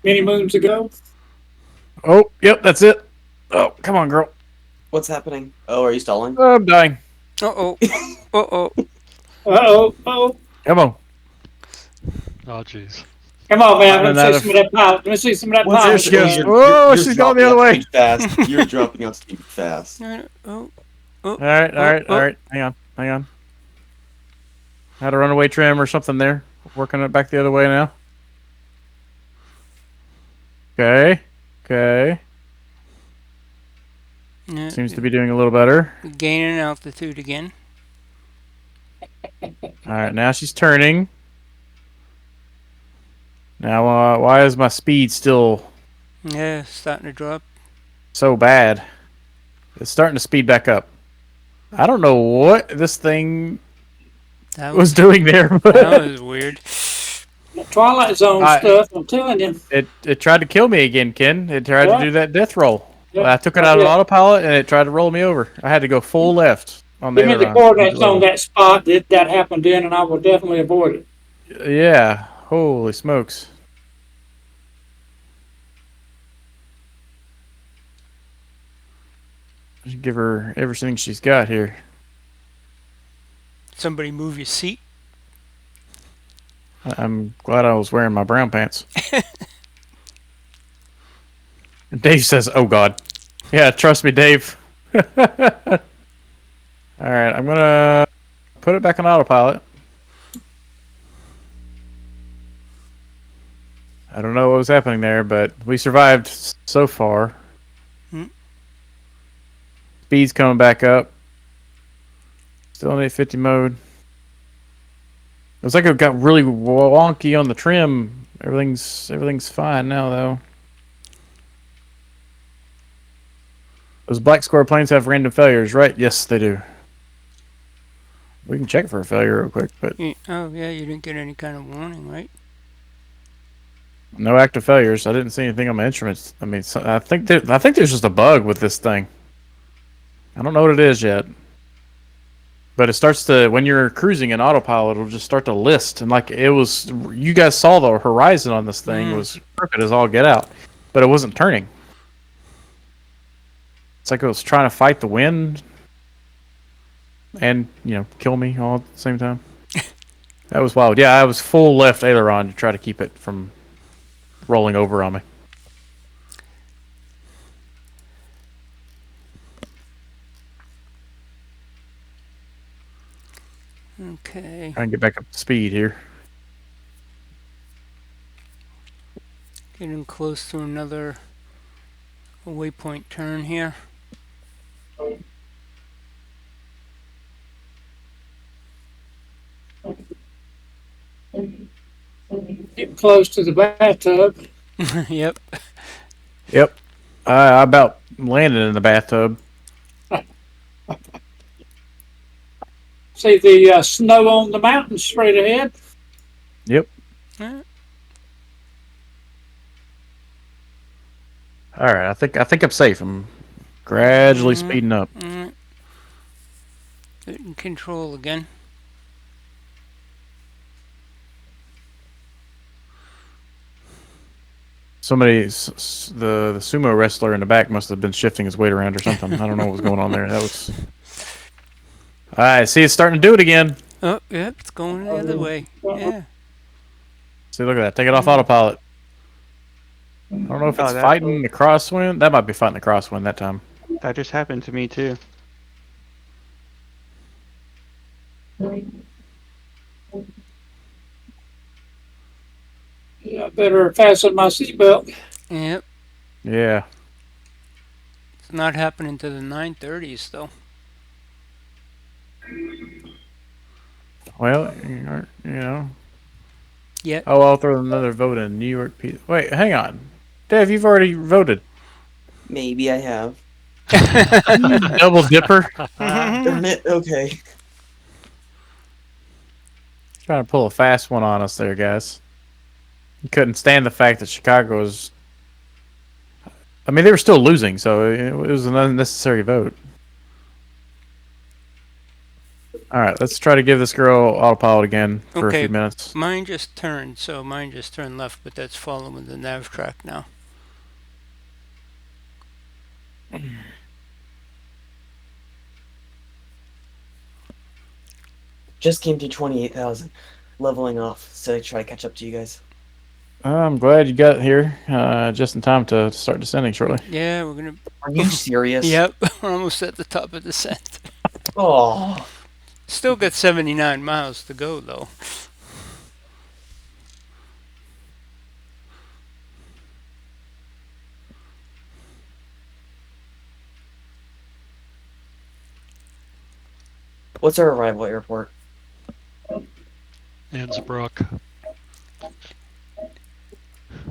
many moons ago. Oh, yep, that's it. Oh, come on, girl. What's happening? Oh, are you stalling? Oh, I'm dying. Uh oh. Uh oh. Oh, Come on. Oh, jeez. come on, man. Running Let out me see of- some of that power. Let me see some of that What's power. There she goes. happening? Oh, she's going the other way. Fast. You're dropping out speed fast. Oh. All right, all right. Hang on. Had a runaway trim or something there. Working it back the other way now. Okay. Yeah, Seems to be doing a little better. gaining altitude again. All right, now she's turning. Now, why is my speed still Yeah, starting to drop. so bad? It's starting to speed back up. I don't know what this thing That was doing there, that but was weird. Twilight Zone stuff. I'm telling you. it tried to kill me again, Ken. It tried to do that death roll. Yeah, I took it out of autopilot and it tried to roll me over. I had to go full left on the Give me the aileron. coordinates on that spot that happened in, and I will definitely avoid it. Yeah. Holy smokes. I should give her everything she's got here. Somebody move your seat. I'm glad I was wearing my brown pants. Dave says, "Oh God." Yeah, trust me, Dave. All right, I'm gonna put it back on autopilot. I don't know what was happening there, but we survived so far. Speed's coming back up. Still in 850 mode. It looks like it got really wonky on the trim. Everything's fine now, though. Those black square planes have random failures, right? Yes, they do. We can check for a failure real quick, but Oh yeah, you didn't get any kind of warning, right? no active failures. I didn't see anything on my instruments. I mean, I think there's just a bug with this thing. I don't know what it is yet. But it starts to, when you're cruising in autopilot, it'll just start to list. And like it was, you guys saw the horizon on this thing was crooked as all get out. But it wasn't turning. It's like it was trying to fight the wind and, kill me all at the same time. That was wild. Yeah, I was full left aileron to try to keep it from rolling over on me. Okay. Try and get back up to speed here. Getting close to another waypoint turn here. Getting close to the bathtub. Yep. Yep. I about landed in the bathtub. See the snow on the mountain straight ahead. Yep. Uh, All right. I think I'm safe. I'm gradually mm, speeding up. in control again. The sumo wrestler in the back must have been shifting his weight around or something. I don't know what was going on there. That was. All right. See, it's starting to do it again. Oh, yep, it's going the other way. Yeah. See, look at that. Take it off autopilot. I don't know if it's Oh, fighting the crosswind. That might be fighting the crosswind that time. that just happened to me too. Yeah, I better fasten my seatbelt. Yep. Yeah. It's not happening to the 930s though. Well, you know. Yet. Oh, I'll throw another vote in New York. Wait, hang on. Dave, you've already voted. Maybe I have. Double dipper. Darn it. Okay. Trying to pull a fast one on us there, guys. You couldn't stand the fact that Chicago was. I mean, they were still losing, so it was an unnecessary vote. All right, let's try to give this girl autopilot again for a Okay. few minutes. Mine just turned, so mine just turned left, but that's following the nav track now. Just came to 28,000. Leveling off, so I try to catch up to you guys. I'm glad you got here just in time to start descending shortly. Yeah, we're gonna. Are you serious? Yep, we're almost at the top of the descent. Oh. Still got 79 miles to go though. What's our arrival airport? Innsbruck.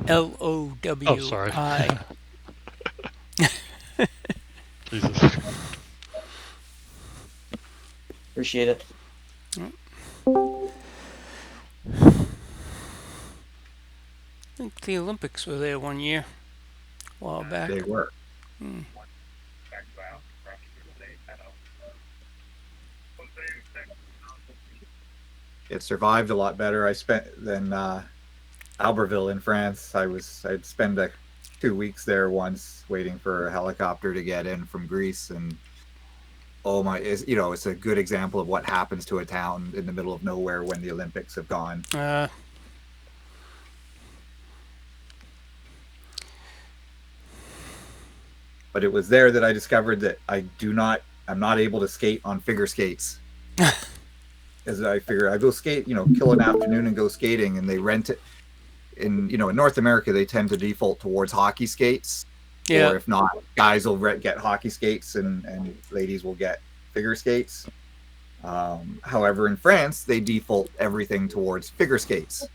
LOWI. Oh, sorry. Jesus. Appreciate it. I think the Olympics were there one year, a while back. They were. It survived a lot better. I spent than Albertville in France. I'd spend 2 weeks there once waiting for a helicopter to get in from Greece, and oh my, it's a good example of what happens to a town in the middle of nowhere when the Olympics have gone. But it was there that I discovered that I'm not able to skate on figure skates. As I figure, I go skate, kill an afternoon and go skating, and they rent it. In North America, they tend to default towards hockey skates. Yeah. Or if not, guys will get hockey skates and ladies will get figure skates. However, in France, they default everything towards figure skates.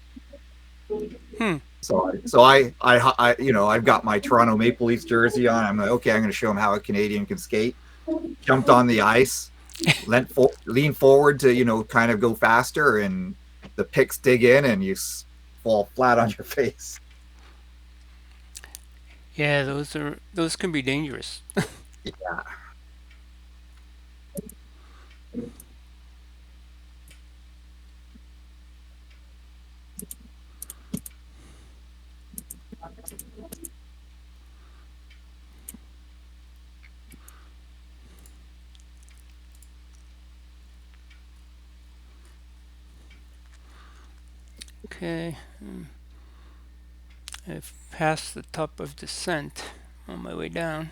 So I've got my Toronto Maple Leafs jersey on. I'm like, okay, I'm going to show them how a Canadian can skate. Jumped on the ice, lean forward to kind of go faster, and the picks dig in, and you fall flat on your face. Yeah, those can be dangerous. Yeah. Okay. I've passed the top of descent on my way down.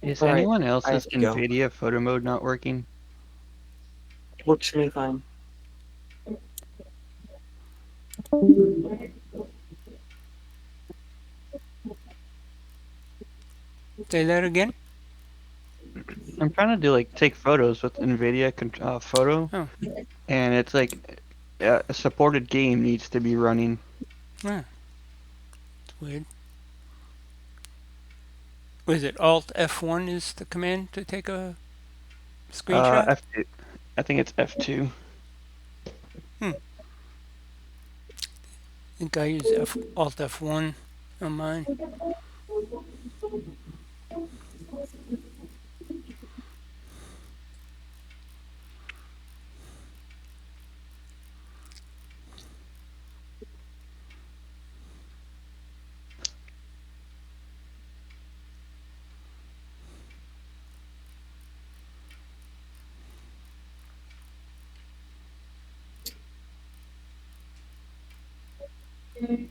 Is All right, anyone I else's have to go. NVIDIA photo mode not working? Works for me fine. Say that again? I'm trying to do like take photos with NVIDIA photo, Oh. and it's like a supported game needs to be running. Yeah. It's weird. Was it Alt F1 is the command to take a screenshot? F2. I think it's F2. I think I use Alt F1 on mine.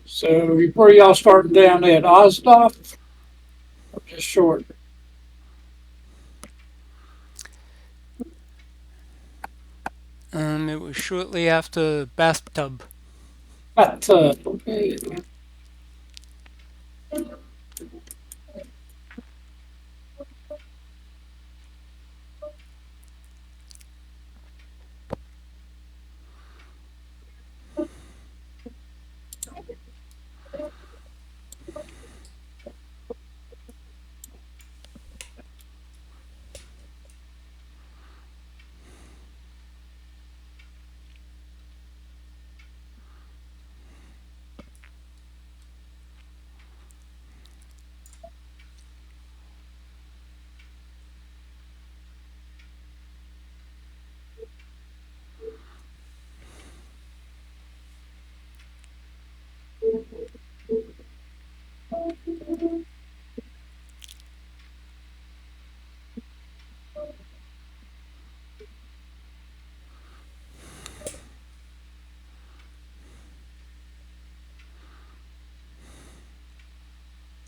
So where y'all starting down at Osdorf? Or just short? It was shortly after bathtub. Okay.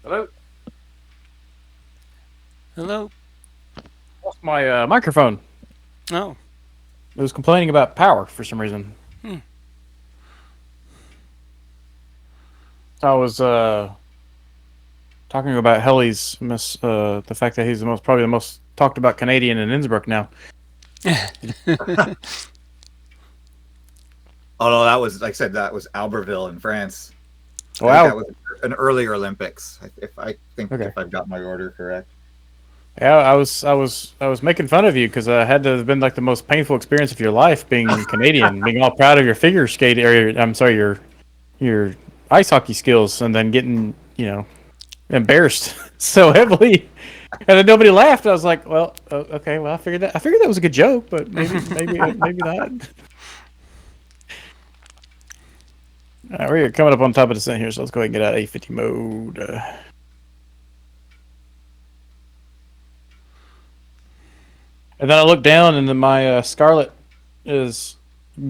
Hello. Hello? Lost my microphone. Oh. It was complaining about power for some reason. I was talking about Helly's the fact that he's probably the most talked about Canadian in Innsbruck now. Although that was, like I said, that was Albertville in France. I Wow. think that was an earlier Olympics. If I've got my order correct. Yeah, I was making fun of you because it had to have been like the most painful experience of your life being Canadian, being all proud of your figure skate area. I'm sorry, your ice hockey skills, and then getting embarrassed so heavily, and then nobody laughed. I was like, well, okay, well, I figured that was a good joke, but maybe not. All right, we're coming up on top of the descent here, so let's go ahead and get out of 850 mode. And then I look down, and then my Scarlet is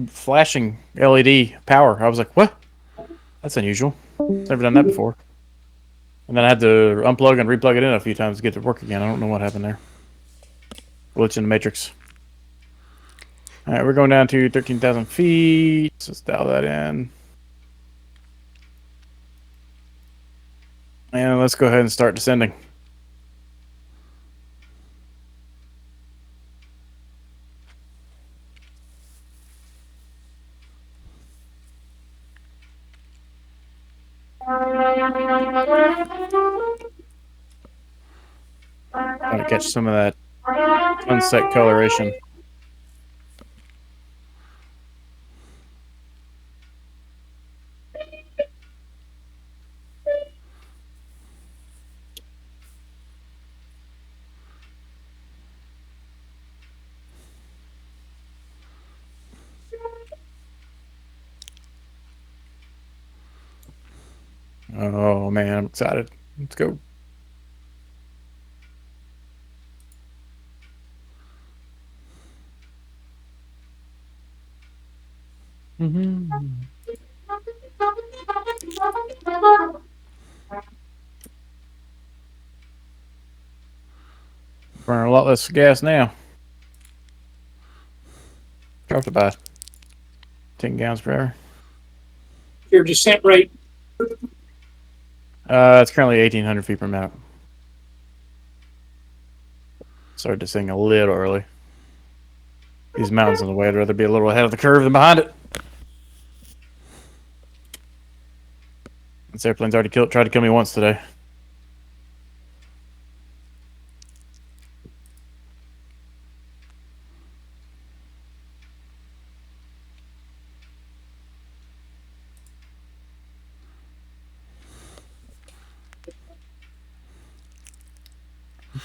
flashing LED power. I was like, what? That's unusual. Never done that before. And then I had to unplug and replug it in a few times to get it to work again. I don't know what happened there. Glitch in the matrix. All right, we're going down to 13,000 feet. So let's dial that in. And let's go ahead and start descending. Trying to catch some of that sunset coloration. Oh man, I'm excited. Let's go. Burning a lot less gas now. Dropped about 10 gallons per hour. your descent rate? It's currently 1,800 feet per minute. Started descending a little early. These mountains in the way, I'd rather be a little ahead of the curve than behind it. This airplane's already tried to kill me once today.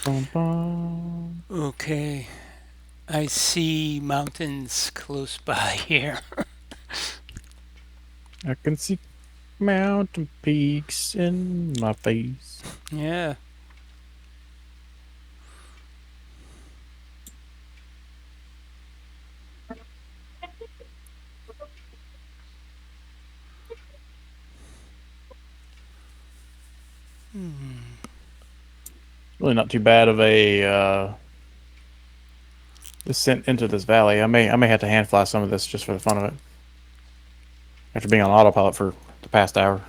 Bum, bum. Okay. I see mountains close by here. I can see mountain peaks in my face. Yeah. Really not too bad of a descent into this valley. I may have to hand fly some of this just for the fun of it. After being on autopilot for the past hour.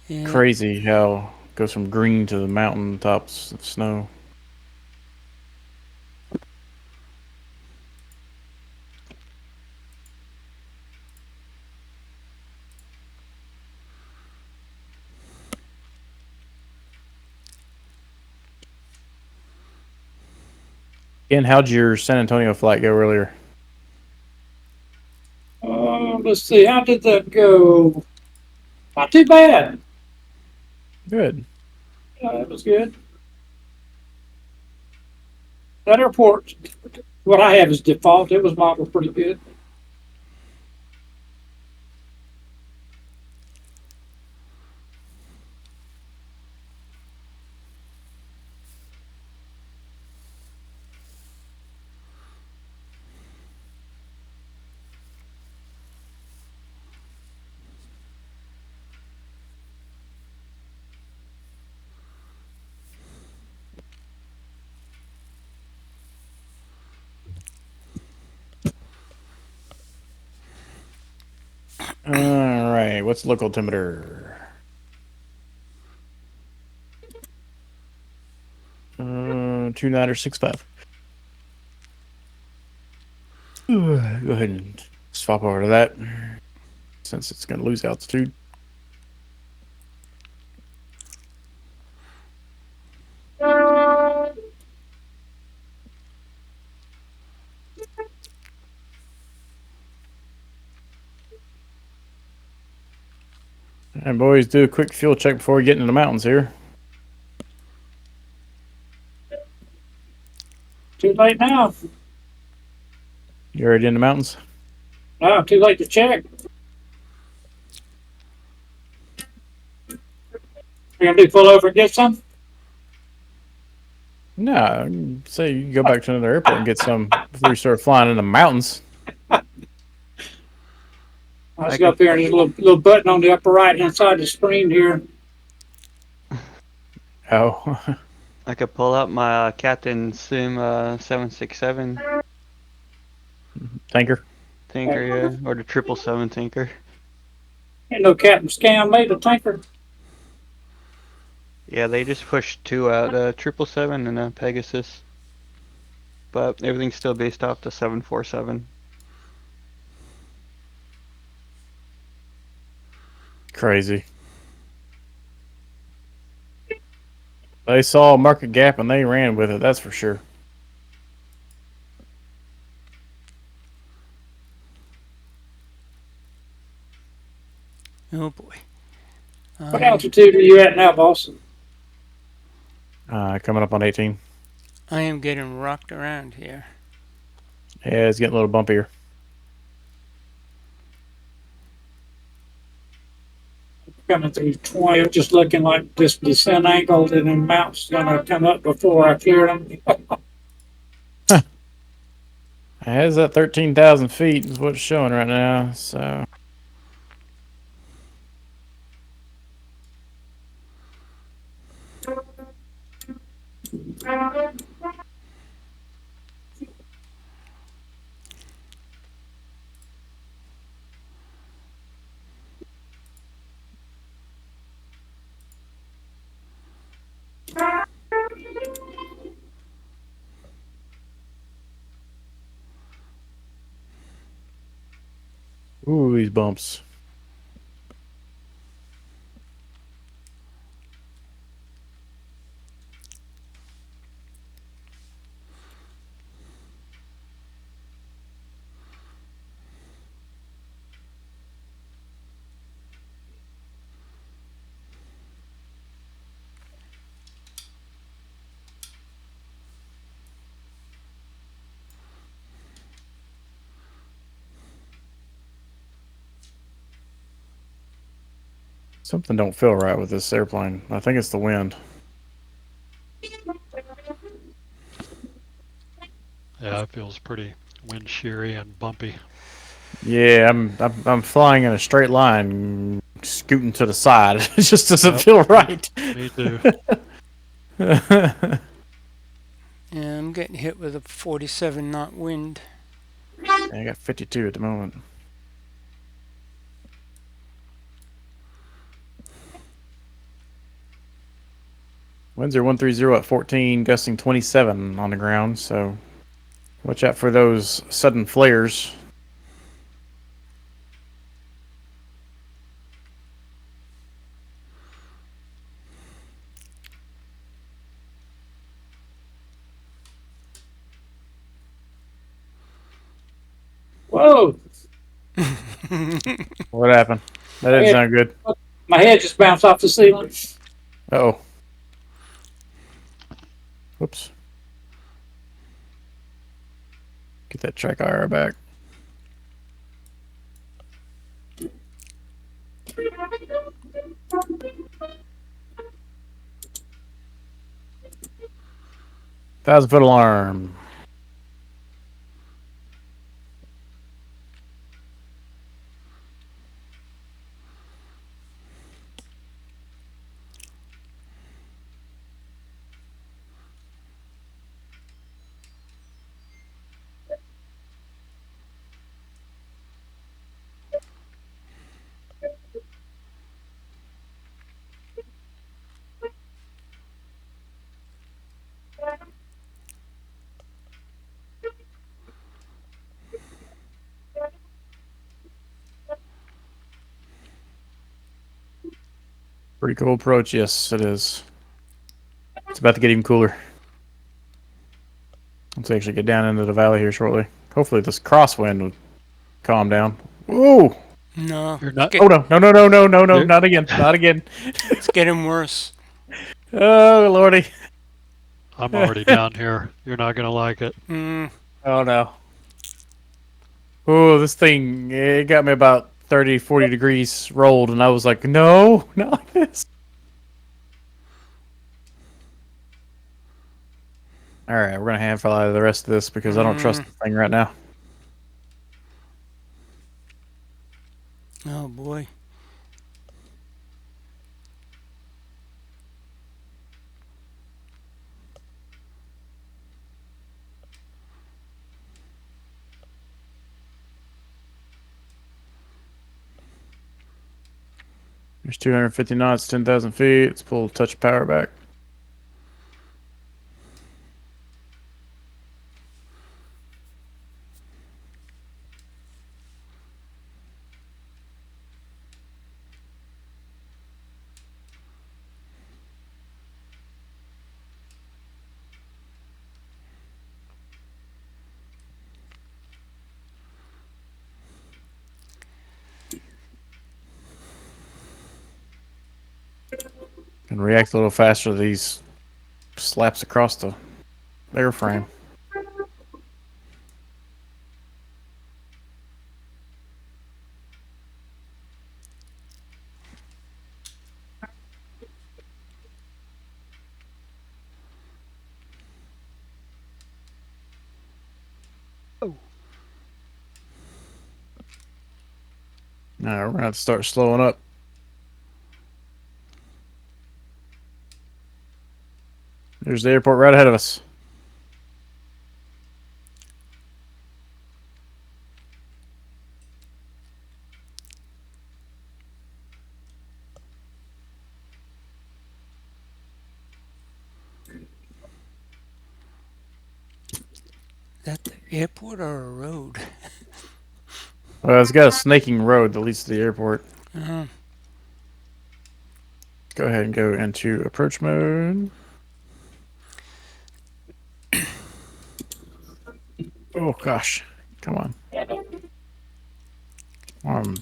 Yeah. Crazy how it goes from green to the mountain tops of snow. Ken, how'd your San Antonio flight go earlier? Let's see, how did that go? Not too bad. Good. That was good. That airport, what I have is default. It was modeled pretty good. All right. What's the local altimeter? 2965. Go ahead and swap over to that since it's going to lose altitude. And boys, do a quick fuel check before we get into the mountains here. Too late now. You already in the mountains? No, too late to check. You gonna do pull over and get some? No, say you can go back to another airport and get some before you start flying in the mountains. Let's go up here. There's a little button on the upper right hand side of the screen here. Oh, I could pull up my Captain Sim 767 tanker. tanker, yeah, or the 777 tanker. Ain't no Captain Scam made a tanker. Yeah, they just pushed two out, 777 and a Pegasus. But everything's still based off the 747. Crazy. They saw a market gap and they ran with it, that's for sure. Oh boy. What altitude are you at now, boss? Coming up on 18. I am getting rocked around here. Yeah, it's getting a little bumpier. Coming through 20, just looking like this descent angle and then mountains gonna come up before I clear them. It has that 13,000 feet is what's showing right now, so. Ooh, these bumps. Something don't feel right with this airplane. I think it's the wind. Yeah, it feels pretty wind sheary and bumpy. Yeah, I'm flying in a straight line, scooting to the side. It just doesn't Yep, feel right. Me too. Yeah, I'm getting hit with a 47 knot wind. I got 52 at the moment. Winds are 130 at 14, gusting 27 on the ground. So watch out for those sudden flares. Whoa! What happened? That didn't sound good. My head just bounced off the ceiling. Uh-oh. Whoops. Get that track IR back. Thousand-foot alarm. Pretty cool approach. Yes, it is. It's about to get even cooler. Let's actually get down into the valley here shortly. Hopefully this crosswind will calm down. Whoa! No, You're not. Oh no! No! No! No! No! No! No! You're, Not again! Not again! it's getting worse. Oh lordy! I'm already down here. You're not gonna like it. Oh no! Oh, this thing, it got me about 30, 40 degrees rolled, and I was like, no, not like this. All right, we're gonna handful out of the rest of this because I don't trust the thing right now. Oh boy. There's 250 knots, 10,000 feet. Let's pull a touch of power back. And react a little faster to these slaps across the airframe. Now we're gonna have to start slowing up. There's the airport right ahead of us. Is that the airport or a road? Well, it's got a snaking road that leads to the airport. Uh, Go ahead and go into approach mode. Oh gosh, come on. I'm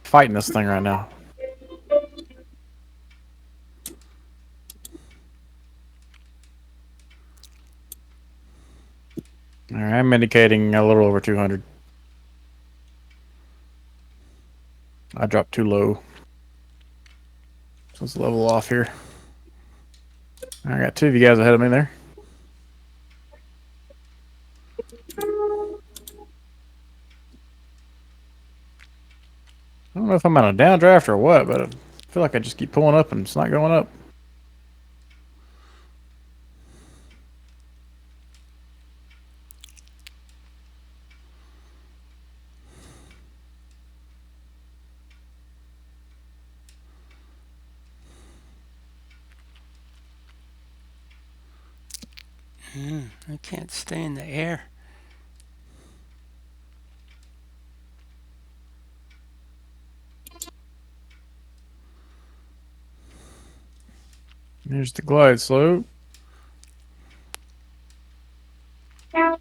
fighting this thing right now. All right, I'm indicating a little over 200. I dropped too low. So let's level off here. I got two of you guys ahead of me there. I don't know if I'm on a downdraft or what, but I feel like I just keep pulling up and it's not going up. I can't stay in the air. Here's the glide slope. Oh,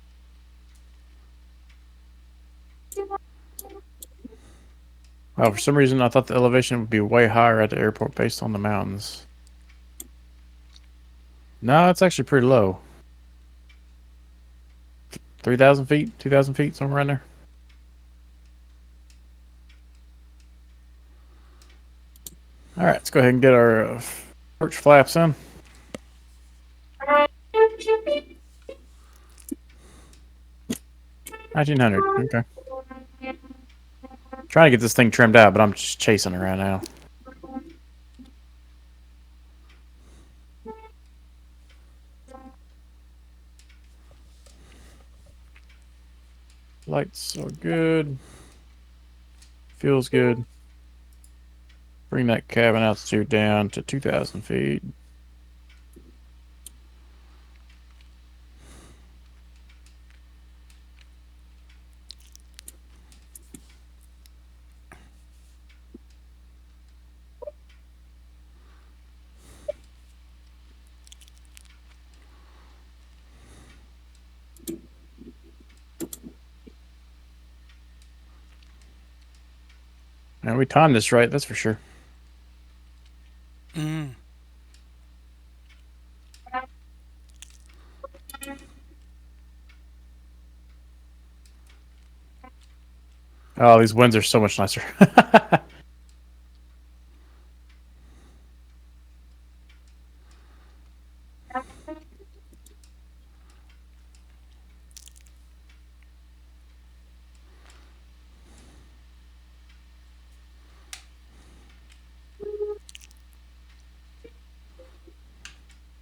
for some reason I thought the elevation would be way higher at the airport based on the mountains. No, it's actually pretty low. 3,000 feet, 2,000 feet, somewhere around there. All right, let's go ahead and get our perch flaps in. $1,900. Okay. Trying to get this thing trimmed out, but I'm just chasing it right now. Lights are good. Feels good. Bring that cabin altitude down to 2,000 feet. And we timed this right, that's for sure. Mm. Oh, these winds are so much nicer.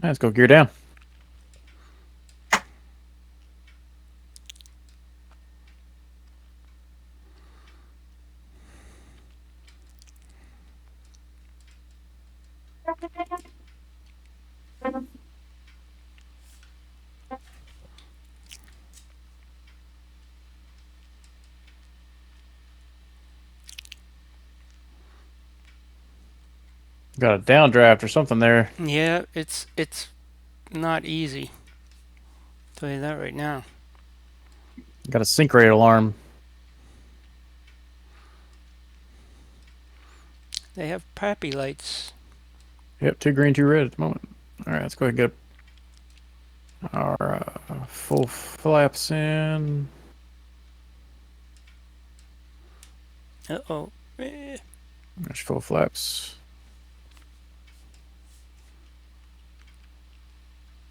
Let's go gear down. Got a downdraft or something there. Yeah, it's not easy. I'll tell you that right now. Got a sink rate alarm. They have pappy lights. Yep, 2 green, 2 red at the moment. All right, let's go ahead and get our full flaps in. Uh-oh. There's full flaps.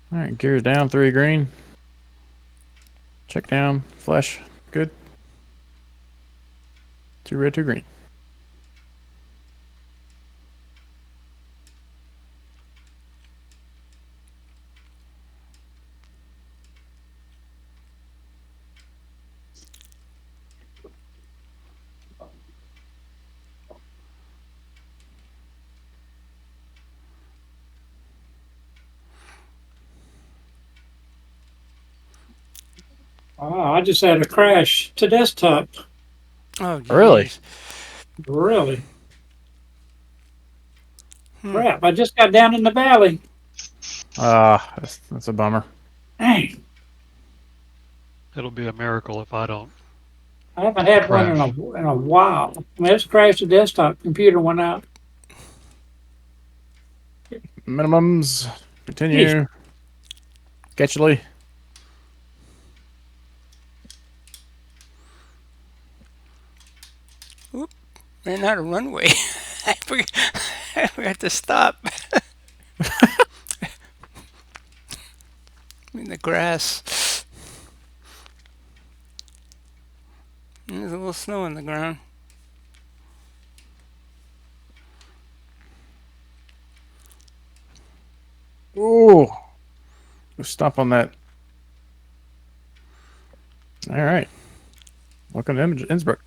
All right, gears down, 3 green. Check down, flash, good. 2 red, 2 green. I just had a crash to desktop. Oh, Really? jeez. Really? Hmm. Crap! I just got down in the valley. That's a bummer. Dang! It'll be a miracle if I don't I haven't had one crash. in a while. I mean, it's crashed the desktop computer went out. Minimums. Geez. Continue. Sketchily. Ran out of runway. I forgot to stop. In the grass. There's a little snow on the ground. Ooh. Stop on that. All right. Welcome to Innsbruck.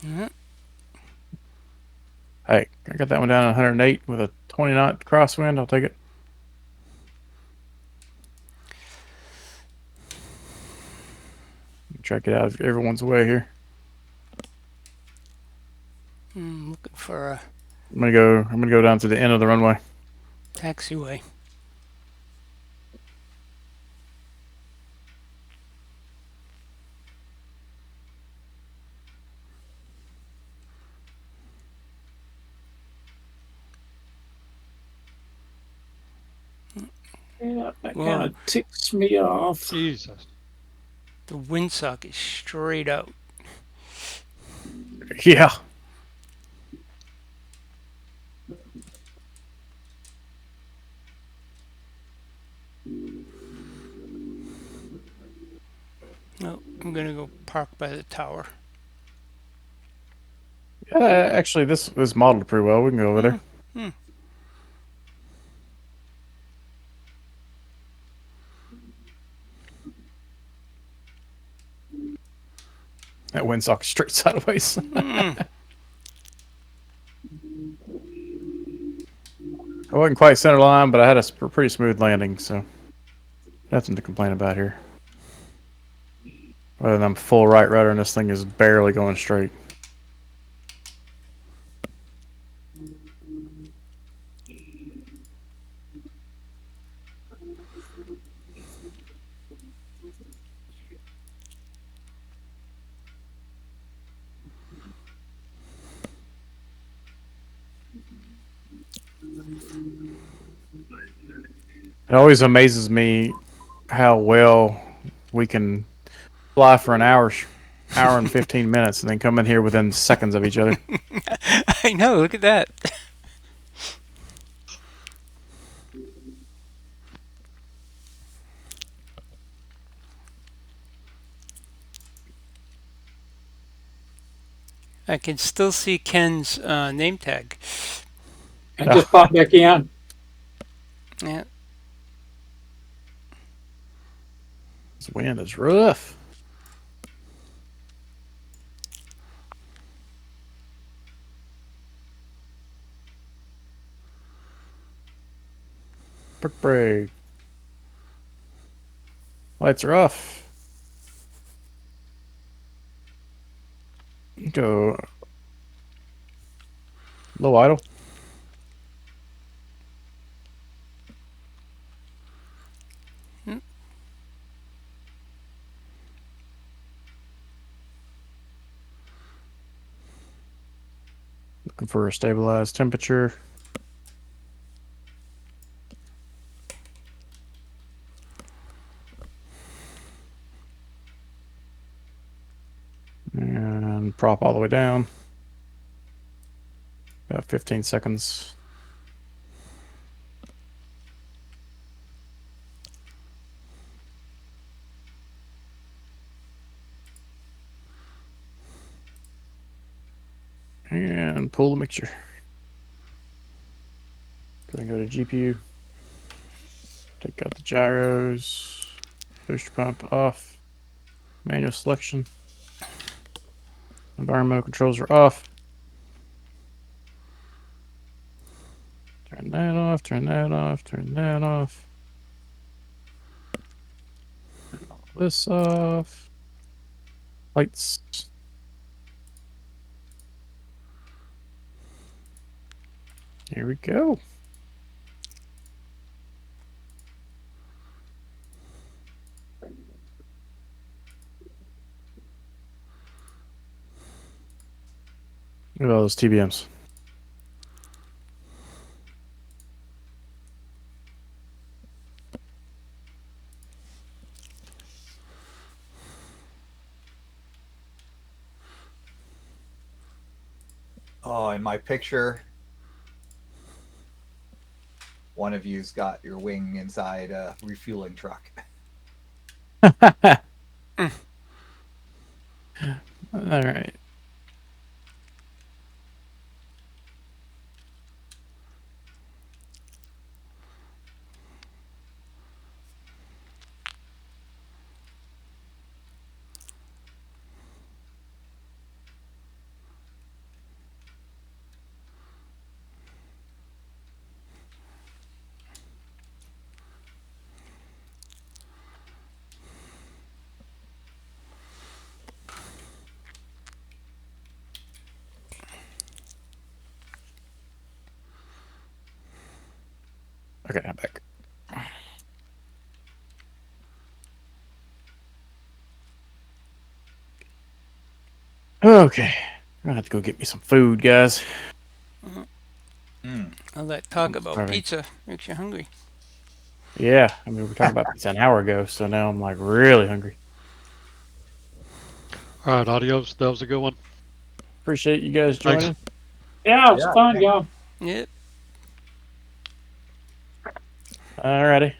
Yeah. Hey, I got that one down at 108 with a 20 knot crosswind. I'll take it. Check it out. Everyone's away here. Looking for a I'm gonna go down to the end of the runway. taxiway. Yeah, that Whoa. kind of ticks me off. Jesus. The windsock is straight out. Yeah. No, I'm gonna go park by the tower. Actually, this was modeled pretty well. We can go over there. That windsock is straight sideways. I wasn't quite center line, but I had a pretty smooth landing, so nothing to complain about here. Other than I'm full right rudder and this thing is barely going straight. It always amazes me how well we can fly for an hour and 15 minutes and then come in here within seconds of each other. I know, look at that. I can still see Ken's name tag. I just popped back in. Yeah. This wind is rough. Brick break. Lights are off. Go low idle. Looking for a stabilized temperature. And prop all the way down. About 15 seconds. And pull the mixture. Then go to GPU. Take out the gyros. Booster pump off. Manual selection. Environmental controls are off. Turn that off, turn that off, turn that off. Turn all this off. Lights. Here we go. Look at all those TBMs. Oh, in my picture, one of you's got your wing inside a refueling truck. All right. Okay, I'm back. Okay. I'm gonna have to go get me some food, guys. All that talk about Starving. pizza makes you hungry. Yeah, I mean, we were talking about pizza an hour ago, so now I'm like really hungry. All right, adios. That was a good one. Appreciate you guys Thanks. joining. Yeah, it was Yeah, fun, thanks. y'all. Yep. Alrighty.